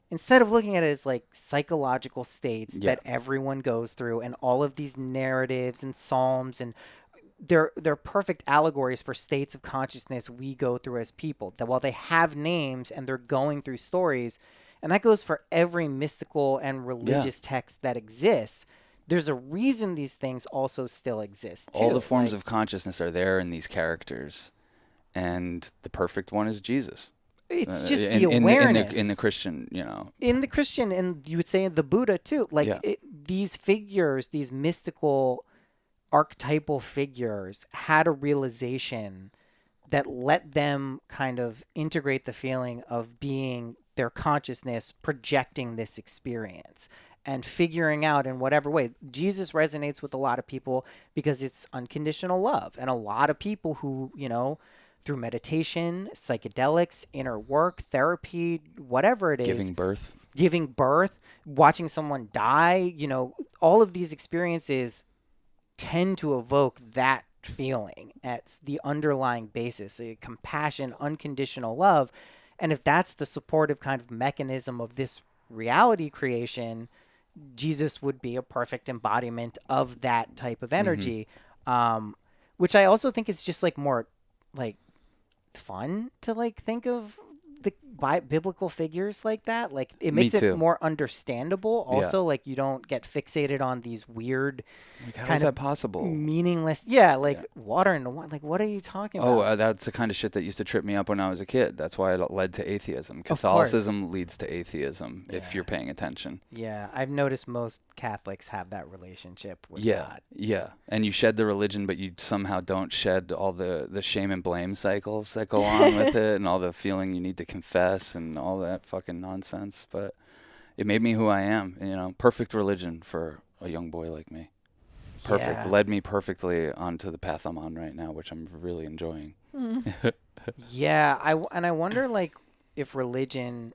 Instead of looking at it as like psychological states that everyone goes through, and all of these narratives and psalms, and they're perfect allegories for states of consciousness we go through as people, that while they have names and they're going through stories, and that goes for every mystical and religious text that exists, there's a reason these things also still exist too. All the forms of consciousness are there in these characters, and the perfect one is Jesus. It's just the awareness. In the Christian, In the Christian, and you would say in the Buddha too. Like these figures, these mystical, archetypal figures had a realization that let them kind of integrate the feeling of being their consciousness, projecting this experience and figuring out in whatever way. Jesus resonates with a lot of people because it's unconditional love. And a lot of people who, through meditation, psychedelics, inner work, therapy, whatever it is. Giving birth, watching someone die, all of these experiences tend to evoke that feeling as the underlying basis, a compassion, unconditional love. And if that's the supportive kind of mechanism of this reality creation, Jesus would be a perfect embodiment of that type of energy, which I also think is just like more like fun to like think of the biblical figures like that. Like it makes it more understandable. Also, like you don't get fixated on these weird, like, how is that possible? Meaningless. Water in the wine. Like, what are you talking about? Oh, that's the kind of shit that used to trip me up when I was a kid. That's why it led to atheism. Catholicism leads to atheism if you're paying attention. Yeah, I've noticed most Catholics have that relationship with God. Yeah, and you shed the religion, but you somehow don't shed all the shame and blame cycles that go on with it, and all the feeling you need to confess and all that fucking nonsense. But it made me who I am. Perfect religion for a young boy like me. Perfect. Led me perfectly onto the path I'm on right now, which I'm really enjoying. I wonder like if religion,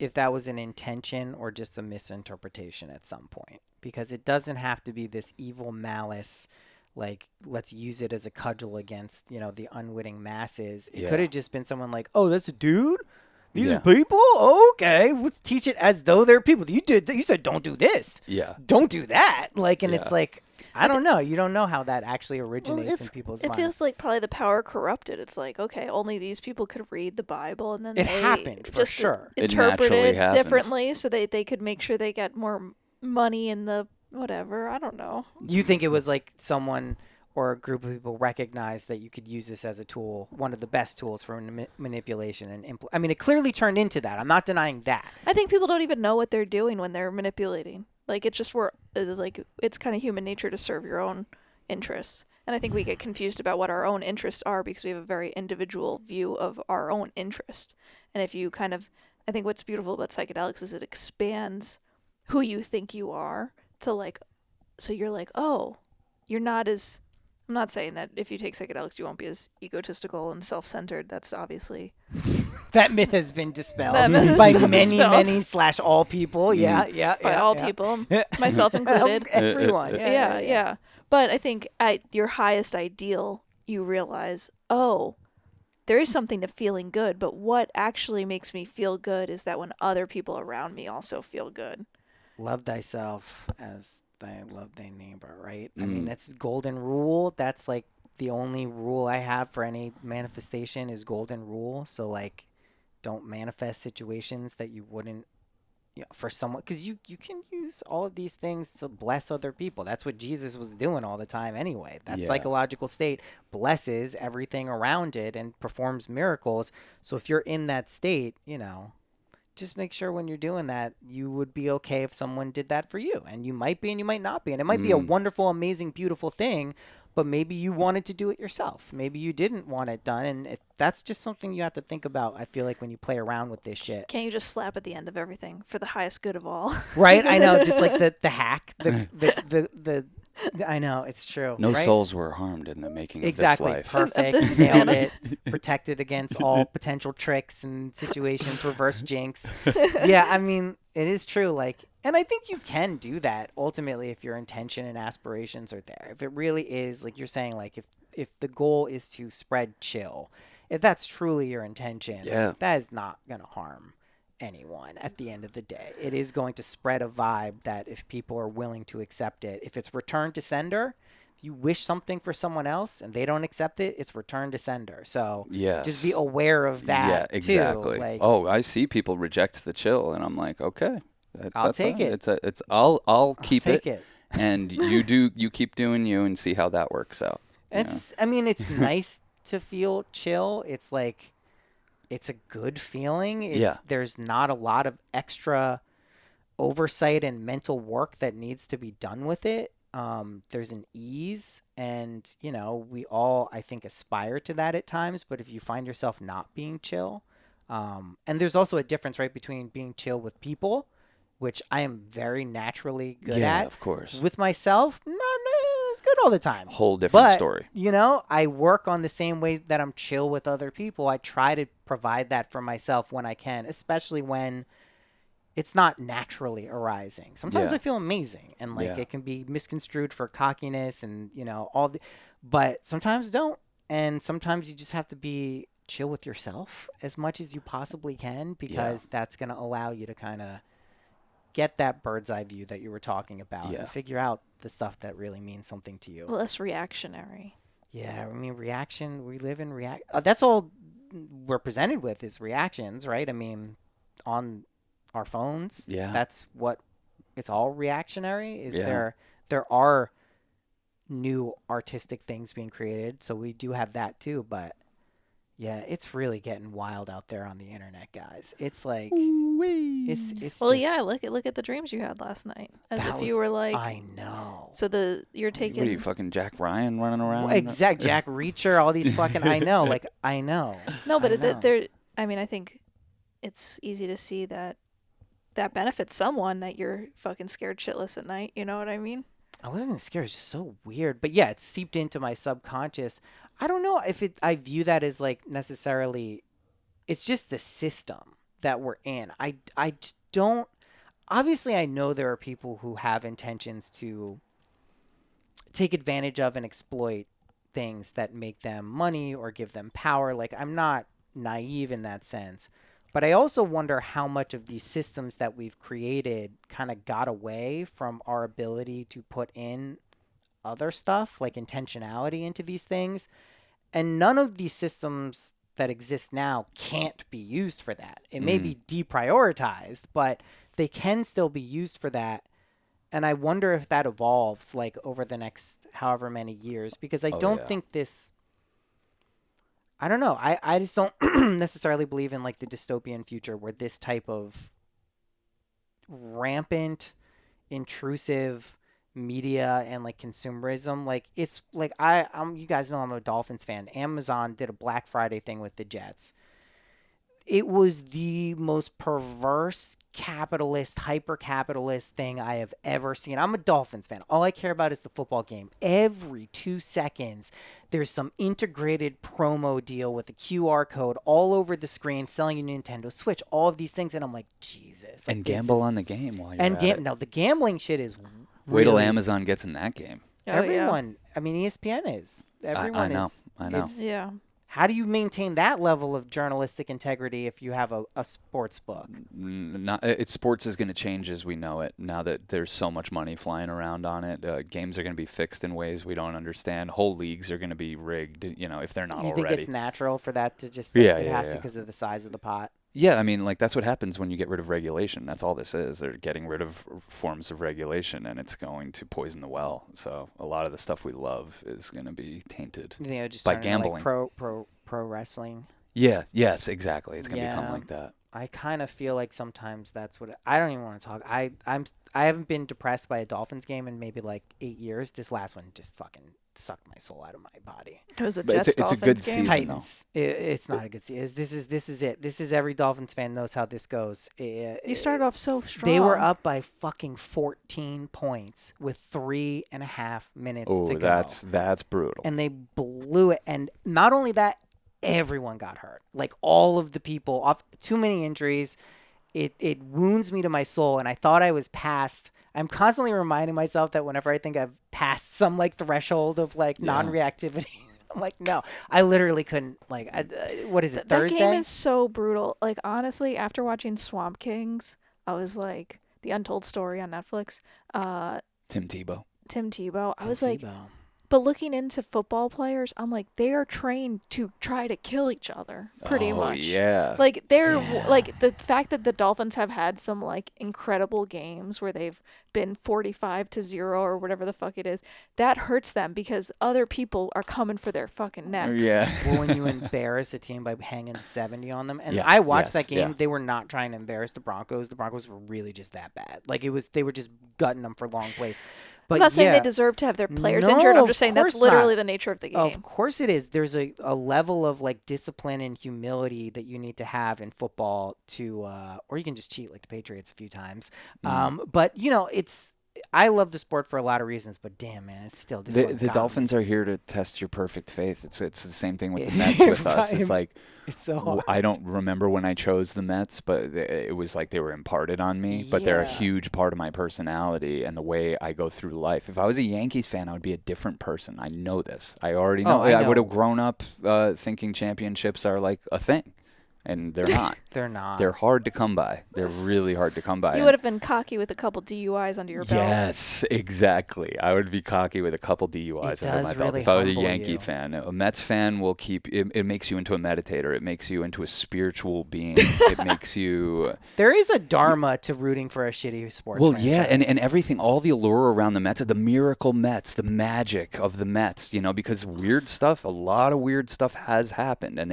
if that was an intention or just a misinterpretation at some point, because it doesn't have to be this evil malice, like let's use it as a cudgel against the unwitting masses. It could have just been someone like, oh, that's a dude, These Yeah. are people? Okay, let's teach it as though they're people. You said don't do this. Yeah. Don't do that. Like, and Yeah. it's like, I don't know. You don't know how that actually Well, originates in people's it minds. feels like probably the power corrupted. It's like, okay, only these people could read the Bible, and then It they happened, for just sure. It interpret naturally it happens. differently, so they could make sure they get more money in the whatever. I don't know. You think it was like someone or a group of people recognized that you could use this as a tool, one of the best tools for manipulation and I mean, it clearly turned into that. I'm not denying that. I think people don't even know what they're doing when they're manipulating. Like it's just it's kind of human nature to serve your own interests. And I think we get confused about what our own interests are because we have a very individual view of our own interest. And if you I think what's beautiful about psychedelics is it expands who you think you are to like, so you're like, oh, you're not as, I'm not saying that if you take psychedelics, you won't be as egotistical and self-centered. That's obviously... That myth has been dispelled That myth has by been many, dispelled. many / all people. Yeah, yeah, by yeah, all yeah. people, myself included. Everyone. Yeah. But I think at your highest ideal, you realize, oh, there is something to feeling good, but what actually makes me feel good is that when other people around me also feel good. Love thyself as thy love thy neighbor, right? I mean, that's golden rule. That's like the only rule I have for any manifestation is golden rule. So like, don't manifest situations that you wouldn't, for someone, because you can use all of these things to bless other people. That's what Jesus was doing all the time anyway. That psychological state blesses everything around it and performs miracles. So if you're in that state, just make sure when you're doing that, you would be okay if someone did that for you. And you might be and you might not be. And it might be a wonderful, amazing, beautiful thing, but maybe you wanted to do it yourself. Maybe you didn't want it done. And that's just something you have to think about, I feel like, when you play around with this shit. Can't you just slap at the end of everything for the highest good of all? Right? I know. Just like the hack, the I know, it's true. No right? souls were harmed in the making Exactly. of this life. Perfect. Nailed it. Protected against all potential tricks and situations, reverse jinx. Yeah, I mean, it is true. Like, and I think you can do that ultimately if your intention and aspirations are there. If it really is, like you're saying, like if the goal is to spread chill, if that's truly your intention, that is not going to harm anyone at the end of the day. It is going to spread a vibe that if people are willing to accept it, if it's return to sender, if you wish something for someone else and they don't accept it, it's return to sender. So just be aware of that. Yeah, exactly. Too. Like, I see people reject the chill, and I'm like, okay, I'll take it. I'll keep take it, and you keep doing you and see how that works out. I mean, it's nice to feel chill. It's like, it's a good feeling. There's not a lot of extra oversight and mental work that needs to be done with it. There's an ease, and we all, I think, aspire to that at times. But if you find yourself not being chill, and there's also a difference, right, between being chill with people, which I am very naturally good at. Yeah, of course. With myself, no, it's good all the time. Whole different But, story. I work on the same way that I'm chill with other people. I try to provide that for myself when I can, especially when it's not naturally arising. Sometimes I feel amazing, and it can be misconstrued for cockiness and but sometimes don't. And sometimes you just have to be chill with yourself as much as you possibly can, because that's going to allow you to kind of get that bird's eye view that you were talking about and figure out the stuff that really means something to you. Less reactionary. Yeah, I mean, reaction, we live in that's all we're presented with is reactions, right? I mean, on our phones, that's what it's all reactionary. There are new artistic things being created, so we do have that too, but yeah, it's really getting wild out there on the internet, guys. It's like it's well, just, look at the dreams you had last night, as if you were like, I know. So you're taking, What are you, fucking Jack Ryan running around? Exact Jack Reacher, all these fucking I know, I know. No, but I mean, I think it's easy to see that benefits someone, that you're fucking scared shitless at night. You know what I mean? I wasn't scared. It's just so weird. But yeah, it's seeped into my subconscious. I don't know if I view that as like necessarily, it's just the system that we're in. I just don't, obviously I know there are people who have intentions to take advantage of and exploit things that make them money or give them power. Like, I'm not naive in that sense. But I also wonder how much of these systems that we've created kind of got away from our ability to put in other stuff, like intentionality into these things. And none of these systems that exist now can't be used for that. It may be deprioritized, but they can still be used for that. And I wonder if that evolves like over the next however many years, because I don't think this, I don't know. I just don't necessarily believe in like the dystopian future where this type of rampant, intrusive media and like consumerism, like it's like you guys know I'm a Dolphins fan. Amazon did a Black Friday thing with the Jets. It was the most perverse capitalist, hyper-capitalist thing I have ever seen. I'm a Dolphins fan. All I care about is the football game. Every 2 seconds, there's some integrated promo deal with a QR code all over the screen selling you Nintendo Switch, all of these things. And I'm like, Jesus. Like, and gamble on the game while you're at it. No, the gambling shit is Wait till Amazon gets in that game. Everyone. I mean, ESPN is. Everyone is. I know. Yeah. How do you maintain that level of journalistic integrity if you have a sports book? Sports is going to change as we know it now that there's so much money flying around on it. Games are going to be fixed in ways we don't understand. Whole leagues are going to be rigged, if they're not already. You think it's natural for that to just it has to because of the size of the pot? Yeah, I mean, like that's what happens when you get rid of regulation. That's all this is. They're getting rid of forms of regulation, and it's going to poison the well. So a lot of the stuff we love is going to be tainted just by gambling. Like pro wrestling. Yeah. Yes. Exactly. It's going to become like that. I kind of feel like sometimes that's what I don't even want to talk. I haven't been depressed by a Dolphins game in maybe like 8 years. This last one just fucking sucked my soul out of my body. It was a Jets it's a good game. season. Titans. It's not a good season. This is it. This is every Dolphins fan knows how this goes. You started off so strong. They were up by fucking 14 points with 3.5 minutes to go. That's brutal. And they blew it. And not only that, everyone got hurt. Like all of the people off. Too many injuries. It wounds me to my soul. And I thought I was past. I'm constantly reminding myself that whenever I think I've passed some like threshold of like non-reactivity, I'm like, no, I literally couldn't. Like, what is it? Thursday? That game is so brutal. Like, honestly, after watching Swamp Kings, I was like, The Untold Story on Netflix. Tim Tebow. I was like, but looking into football players, I'm like, they are trained to try to kill each other, pretty much. Yeah. Like like the fact that the Dolphins have had some like incredible games where they've been 45-0 or whatever the fuck it is, that hurts them because other people are coming for their fucking necks. Yeah. Well, when you embarrass a team by hanging 70 on them, and I watched that game, they were not trying to embarrass the Broncos. The Broncos were really just that bad. Like they were just gutting them for long plays. But I'm not saying they deserve to have their players injured. I'm just saying that's literally the nature of the game. Of course it is. There's a level of like discipline and humility that you need to have in football to, or you can just cheat like the Patriots a few times. But I love the sport for a lot of reasons, but damn, man, it's still the Dolphins are here to test your perfect faith. It's the same thing with the Mets with us. It's like it's so hard. I don't remember when I chose the Mets, but it was like they were imparted on me. But they're a huge part of my personality and the way I go through life. If I was a Yankees fan, I would be a different person. I know this. I already know. I would have grown up thinking championships are like a thing. And they're not. They're not. They're hard to come by. They're really hard to come by. You would have been cocky with a couple DUIs under your belt. Yes, exactly. I would be cocky with a couple DUIs under my belt if I was a Yankee fan. A Mets fan will keep it makes you into a meditator. It makes you into a spiritual being. It makes you There is a dharma to rooting for a shitty sports franchise. Yeah, and everything, all the allure around the Mets, the miracle Mets, the magic of the Mets, because weird stuff, a lot of weird stuff has happened, and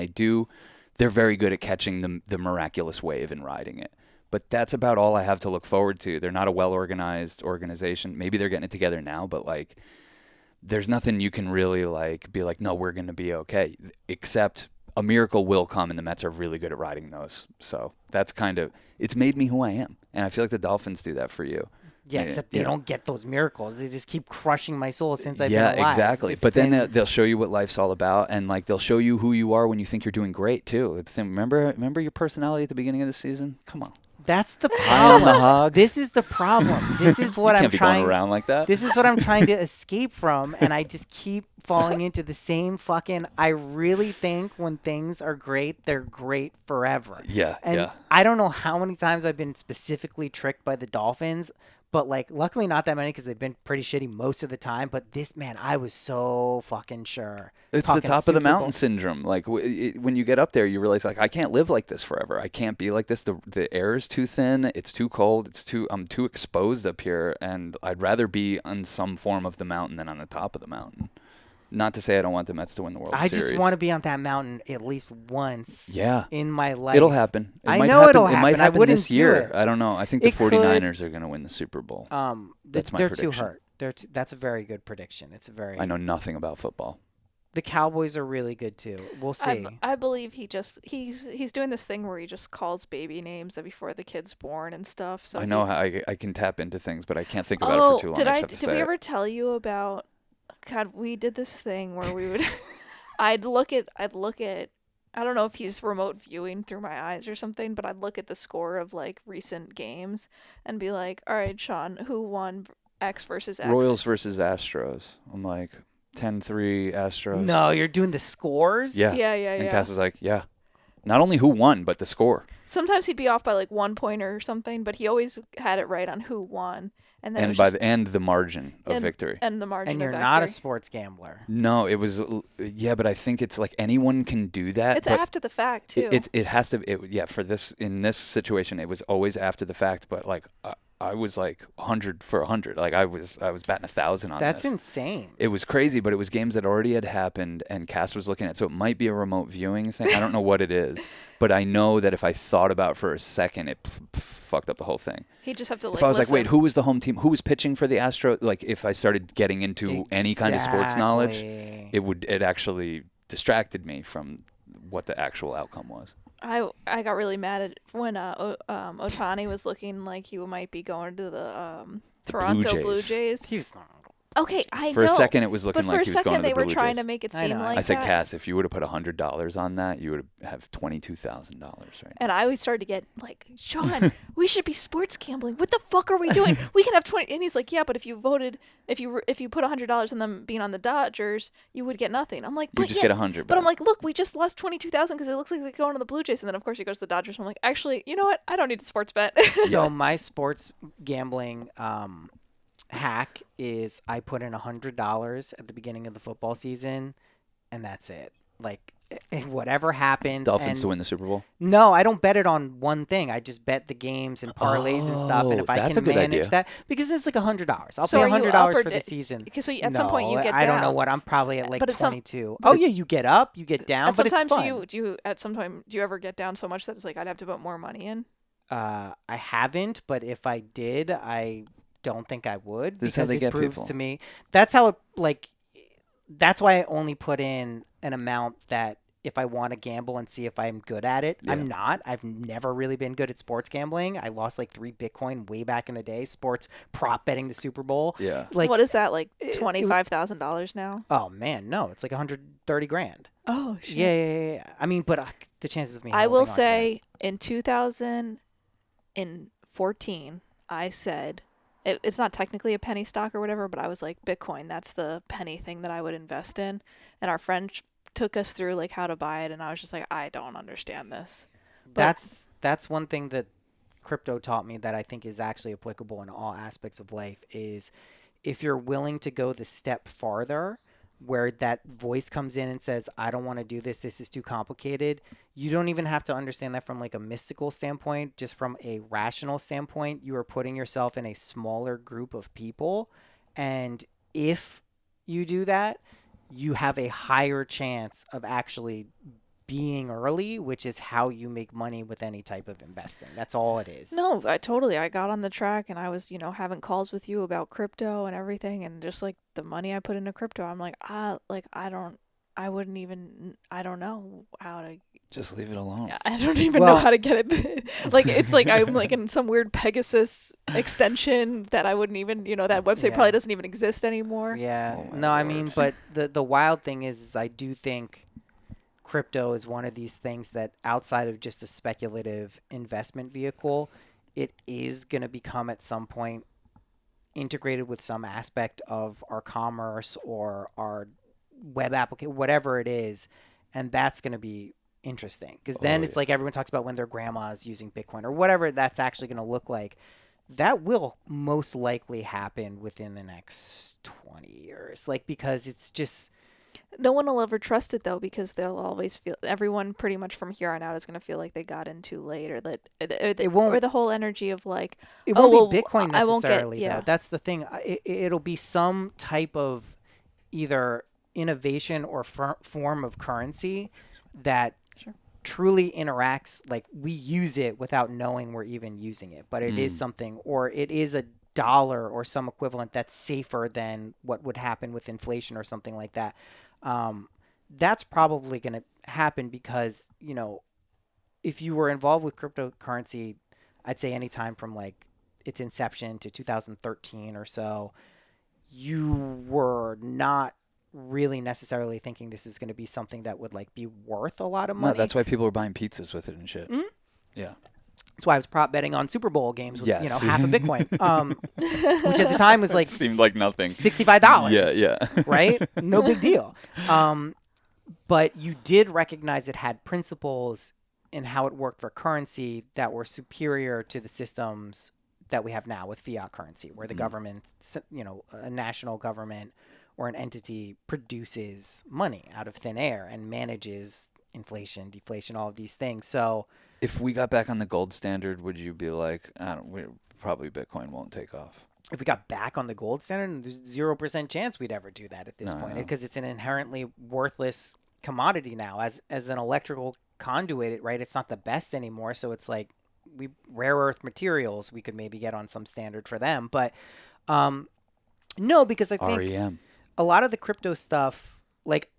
they're very good at catching the miraculous wave and riding it. But that's about all I have to look forward to. They're not a well-organized organization. Maybe they're getting it together now, but like there's nothing you can really like be like, no, we're going to be okay, except a miracle will come, and the Mets are really good at riding those. So that's it's made me who I am. And I feel like the Dolphins do that for you. Yeah, except they don't get those miracles. They just keep crushing my soul since I've been alive. Yeah, exactly. But then they'll show you what life's all about, and like they'll show you who you are when you think you're doing great too. Remember your personality at the beginning of the season? Come on. That's the High on the problem. hog. This is the problem. This is what You I'm can't be trying. going around like that. This is what I'm trying to escape from, and I just keep falling into the same fucking. I really think when things are great, they're great forever. Yeah, And yeah. I don't know how many times I've been specifically tricked by the Dolphins, but like luckily not that many because they've been pretty shitty most of the time. But this man, I was so fucking sure. It's the Talking top of the Super mountain Bowl. syndrome. Like when you get up there, you realize like I can't live like this forever. I can't be like this. The air is too thin. It's too cold. I'm too exposed up here, and I'd rather be on some form of the mountain than on the top of the mountain. Not to say I don't want the Mets to win the World I Series. just want to be on that mountain at least once. Yeah. In my life. It'll happen. I know it'll happen. It might I happen wouldn't this do year. it. I don't know. I think the It could. 49ers are going to win the Super Bowl. That's my they're prediction. too hurt. That's a very good prediction. It's a very. I know nothing about football. The Cowboys are really good too. We'll see. I believe he's doing this thing where he just calls baby names before the kid's born and stuff. So I know how I can tap into things, but I can't think about it for too long. Did I just have to did say we it. ever tell you about? God, we did this thing where we would. I'd look at. I don't know if he's remote viewing through my eyes or something, but I'd look at the score of like recent games and be like, "All right, Sean, who won X versus X?" Royals versus Astros. I'm like 10-3 Astros. No, you're doing the scores. Yeah. Yeah. And Cass is like, yeah. Not only who won, but the score. Sometimes he'd be off by like 1 point or something, but he always had it right on who won, and then And the margin of victory. and the margin. And of you're victory. not a sports gambler. No, it was but I think it's like anyone can do that. It's but after the fact too. It has to for this in this situation it was always after the fact, but like I was like 100 for 100. Like I was batting 1,000 on That's this. insane. It was crazy, but it was games that already had happened, and Cass was looking at. So it might be a remote viewing thing. I don't know what it is, but I know that if I thought about it for a second, it fucked up the whole thing. He'd just have to. If I was like, wait, who was the home team? Who was pitching for the Astros? Like, if I started getting into any kind of sports knowledge, it actually distracted me from what the actual outcome was. I got really mad at when Ohtani was looking like he might be going to the Toronto Blue Jays. He was not. Okay, I know. For a second, it was looking like he was going to the Blue Jays. But for a second, they were trying to make it seem like I said, that. Cass, if you would have put $100 on that, you would have $22,000 right And I always started to get like, Sean, we should be sports gambling. What the fuck are we doing? We can have 20. And he's like, yeah, but if you voted, if you put $100 on them being on the Dodgers, you would get nothing. I'm like, You but just get 100. But I'm like, look, we just lost 22,000 because it looks like they're going to the Blue Jays. And then of course he goes to the Dodgers. I'm like, actually, you know what? I don't need a sports bet. So my sports gambling hack is I put in $100 at the beginning of the football season, and that's it. Like whatever happens. Dolphins to win the Super Bowl? No, I don't bet it on one thing. I just bet the games and parlays and stuff. And if I that's a can good manage idea. that, because it's like $100. I'll So pay are you $100 up or for the down? season. Because so at some point you get I don't know down. what. I'm probably at like But at some- 22. Oh yeah, you get up, you get down, And but it's sometimes fun. do you ever get down so much that it's like I'd have to put more money in? I haven't, but if I did, I don't think I would, This is how because they it get proves people. to me. That's how it that's why I only put in an amount that if I want to gamble and see if I'm good at it. Yeah. I'm not. I've never really been good at sports gambling. I lost like 3 Bitcoin way back in the day. Sports prop betting the Super Bowl. Yeah. Like What is that, like $25,000 now? Oh man, no, it's like 130 grand. Oh shit. Yeah. I mean, but the chances of me. I holding will on to say in 2014, I said it's not technically a penny stock or whatever, but I was like, Bitcoin, that's the penny thing that I would invest in. And our friend took us through like how to buy it, and I was just like, I don't understand this. That's one thing that crypto taught me that I think is actually applicable in all aspects of life is if you're willing to go the step farther where that voice comes in and says, I don't want to do this, this is too complicated. You don't even have to understand that from like a mystical standpoint, just from a rational standpoint. You are putting yourself in a smaller group of people. And if you do that, you have a higher chance of actually being early, which is how you make money with any type of investing. That's all it is. No, I got on the track, and I was, having calls with you about crypto and everything, and just like the money I put into crypto, I'm like, I don't know how to. Just leave it alone. I don't even know how to get it. Like, it's like I'm like in some weird Pegasus extension that I wouldn't even, that website probably doesn't even exist anymore. Yeah. Oh my No, I Lord. mean, but the wild thing is I do think crypto is one of these things that outside of just a speculative investment vehicle, it is going to become at some point integrated with some aspect of our commerce or our web application, whatever it is. And that's going to be interesting because then it's like everyone talks about when their grandma's using Bitcoin or whatever that's actually going to look like. That will most likely happen within the next 20 years. Like, because it's just... No one will ever trust it though, because they'll always feel, everyone pretty much from here on out is going to feel like they got in too late, or that it won't, or the whole energy of like, it oh, won't well, be Bitcoin I won't necessarily get, yeah. though. That's the thing. It'll be some type of either innovation or form of currency that Sure. truly interacts, like we use it without knowing we're even using it, but it is something, or it is a dollar or some equivalent that's safer than what would happen with inflation or something like that. That's probably going to happen because, you know, if you were involved with cryptocurrency, I'd say anytime from like its inception to 2013 or so, you were not really necessarily thinking this is going to be something that would like be worth a lot of money. No, that's why people are buying pizzas with it and shit. Mm-hmm. Yeah. That's why I was prop betting on Super Bowl games with, yes. you know, half a Bitcoin, which at the time was like seemed like nothing. $65. Yeah. Right? No big deal. But you did recognize it had principles in how it worked for currency that were superior to the systems that we have now with fiat currency, where the government, you know, a national government or an entity produces money out of thin air and manages inflation, deflation, all of these things. So if we got back on the gold standard, would you be like, probably Bitcoin won't take off? If we got back on the gold standard, there's 0% chance we'd ever do that at this point, because it's an inherently worthless commodity now as an electrical conduit, right? It's not the best anymore. So it's like rare earth materials, we could maybe get on some standard for them. But no, because I think REM. A lot of the crypto stuff, like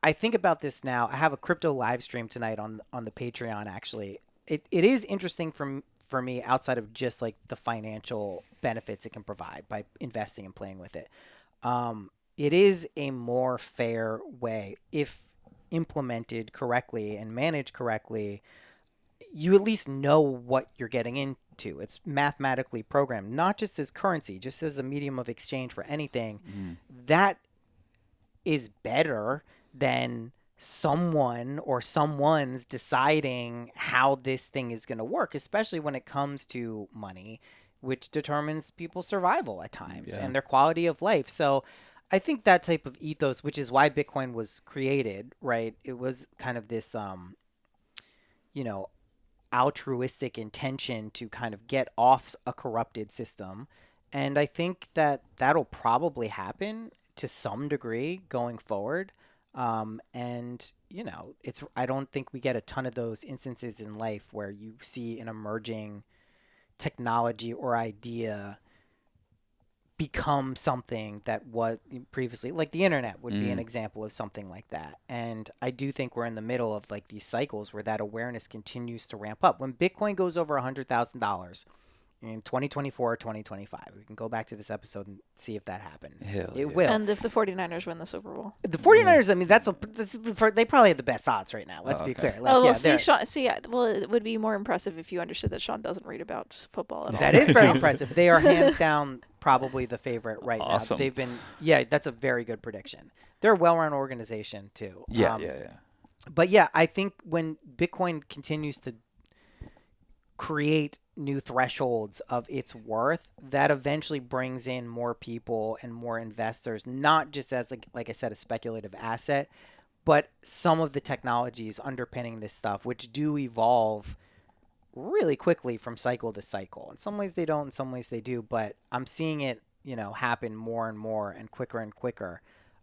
I think about this now. I have a crypto live stream tonight on the Patreon, actually. It is interesting for me outside of just like the financial benefits it can provide by investing and playing with it. It is a more fair way, if implemented correctly and managed correctly, you at least know what you're getting into. It's mathematically programmed, not just as currency, just as a medium of exchange for anything. That is better than someone or someone's deciding how this thing is going to work, especially when it comes to money, which determines people's survival at times and their quality of life. So I think that type of ethos, which is why Bitcoin was created, right? It was kind of this, altruistic intention to kind of get off a corrupted system. And I think that that'll probably happen to some degree going forward. And, I don't think we get a ton of those instances in life where you see an emerging technology or idea become something that was previously, like the internet would be an example of something like that. And I do think we're in the middle of like these cycles where that awareness continues to ramp up. When Bitcoin goes over $100,000 in 2024 or 2025, we can go back to this episode and see if that happened. It will. And if the 49ers win the Super Bowl. The 49ers, I mean, they probably have the best odds right now. Let's be clear. Like, it would be more impressive if you understood that Sean doesn't read about football at all. That is very impressive. They are hands down probably the favorite right Awesome. now. They've been, that's a very good prediction. They're a well-run organization too. Yeah. But yeah, I think when Bitcoin continues to create new thresholds of its worth, that eventually brings in more people and more investors, not just as like I said, a speculative asset, but some of the technologies underpinning this stuff, which do evolve really quickly from cycle to cycle. In some ways they don't, in some ways they do, but I'm seeing it, happen more and more and quicker.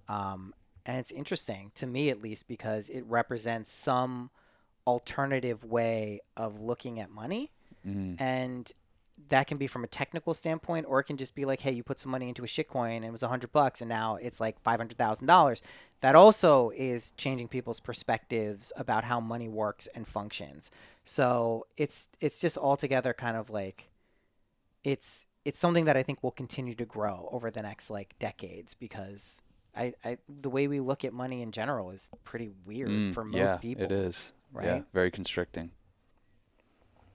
And it's interesting to me, at least, because it represents some alternative way of looking at money. And that can be from a technical standpoint, or it can just be like, hey, you put some money into a shitcoin and it was $100 and now it's like $500,000. That also is changing people's perspectives about how money works and functions. So it's just altogether kind of like it's something that I think will continue to grow over the next like decades, because the way we look at money in general is pretty weird for most people. It is. Right? Yeah, very constricting.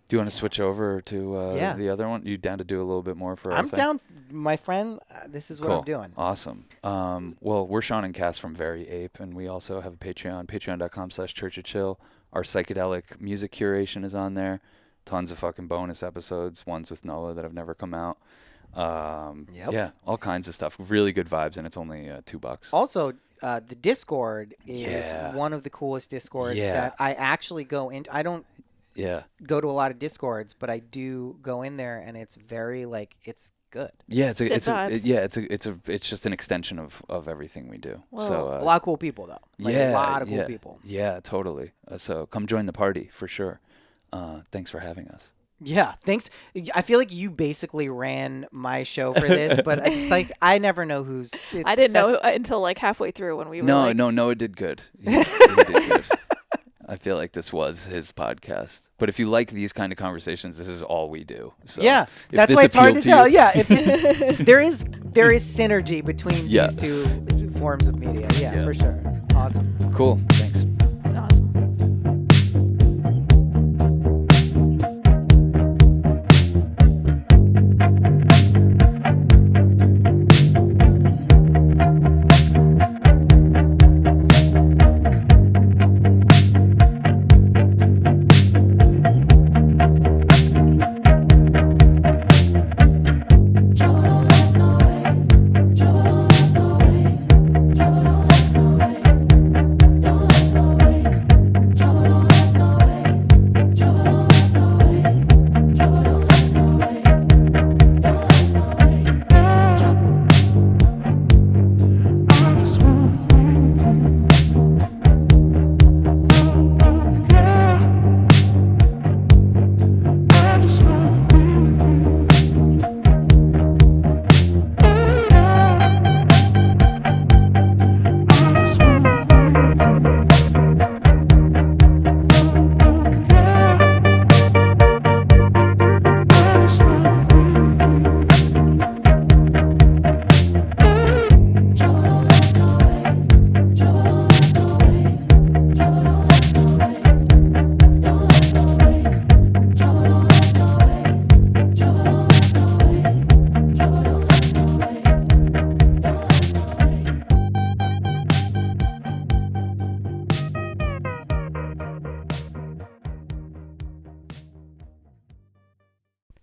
Do you want to switch over to Yeah. the other one? You down to do a little bit more for our I'm thing? down, my friend. This is what Cool. I'm doing. Awesome. Well, we're Sean and Cass from Very Ape, and we also have a Patreon, patreon.com/churchofchill. Our psychedelic music curation is on there. Tons of fucking bonus episodes, ones with Noah that have never come out. Yep. Yeah, all kinds of stuff. Really good vibes, and it's only $2. Also, the Discord is Yeah. one of the coolest Discords Yeah. that I actually go into. I don't Yeah. go to a lot of Discords, but I do go in there, and it's very it's good. Yeah, it's just an extension of everything we do. Well, So A lot of cool people though. A lot of cool people. Yeah, totally. So come join the party for sure. Thanks for having us. Yeah, thanks. I feel like you basically ran my show for this, but it's like I never know who's. I didn't know until like halfway through when we were No, like, Noah did good. He did good. I feel like this was his podcast. But if you like these kind of conversations, this is all we do. So Yeah, if that's this why it's hard to appealed tell. you- Yeah, if there is synergy between Yeah. these two forms of media. Yeah, Yeah. for sure. Awesome. Cool. Thanks. awesome.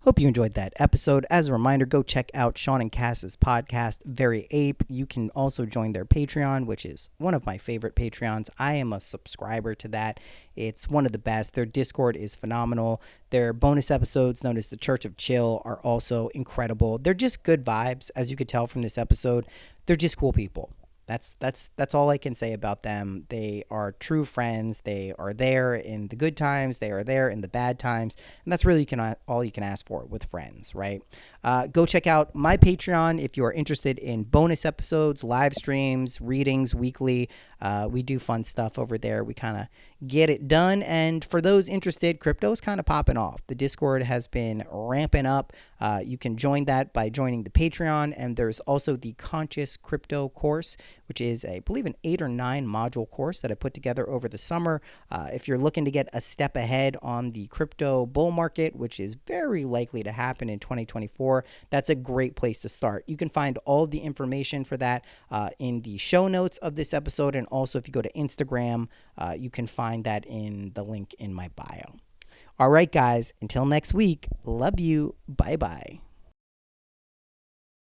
Hope you enjoyed that episode. As a reminder, go check out Sean and Cass's podcast, Very Ape. You can also join their Patreon, which is one of my favorite Patreons. I am a subscriber to that. It's one of the best. Their Discord is phenomenal. Their bonus episodes, known as the Church of Chill, are also incredible. They're just good vibes, as you could tell from this episode. They're just cool people. That's all I can say about them. They are true friends. They are there in the good times. They are there in the bad times. And that's really all you can ask for with friends, right? Go check out my Patreon if you are interested in bonus episodes, live streams, readings weekly. We do fun stuff over there. We kind of get it done. And for those interested, crypto is kind of popping off. The Discord has been ramping up. You can join that by joining the Patreon. And there's also the Conscious Crypto course, which is, I believe, an 8 or 9 module course that I put together over the summer. If you're looking to get a step ahead on the crypto bull market, which is very likely to happen in 2024, that's a great place to start. You can find all the information for that in the show notes of this episode. And also, if you go to Instagram, you can find that in the link in my bio. All right, guys, until next week, love you. Bye-bye.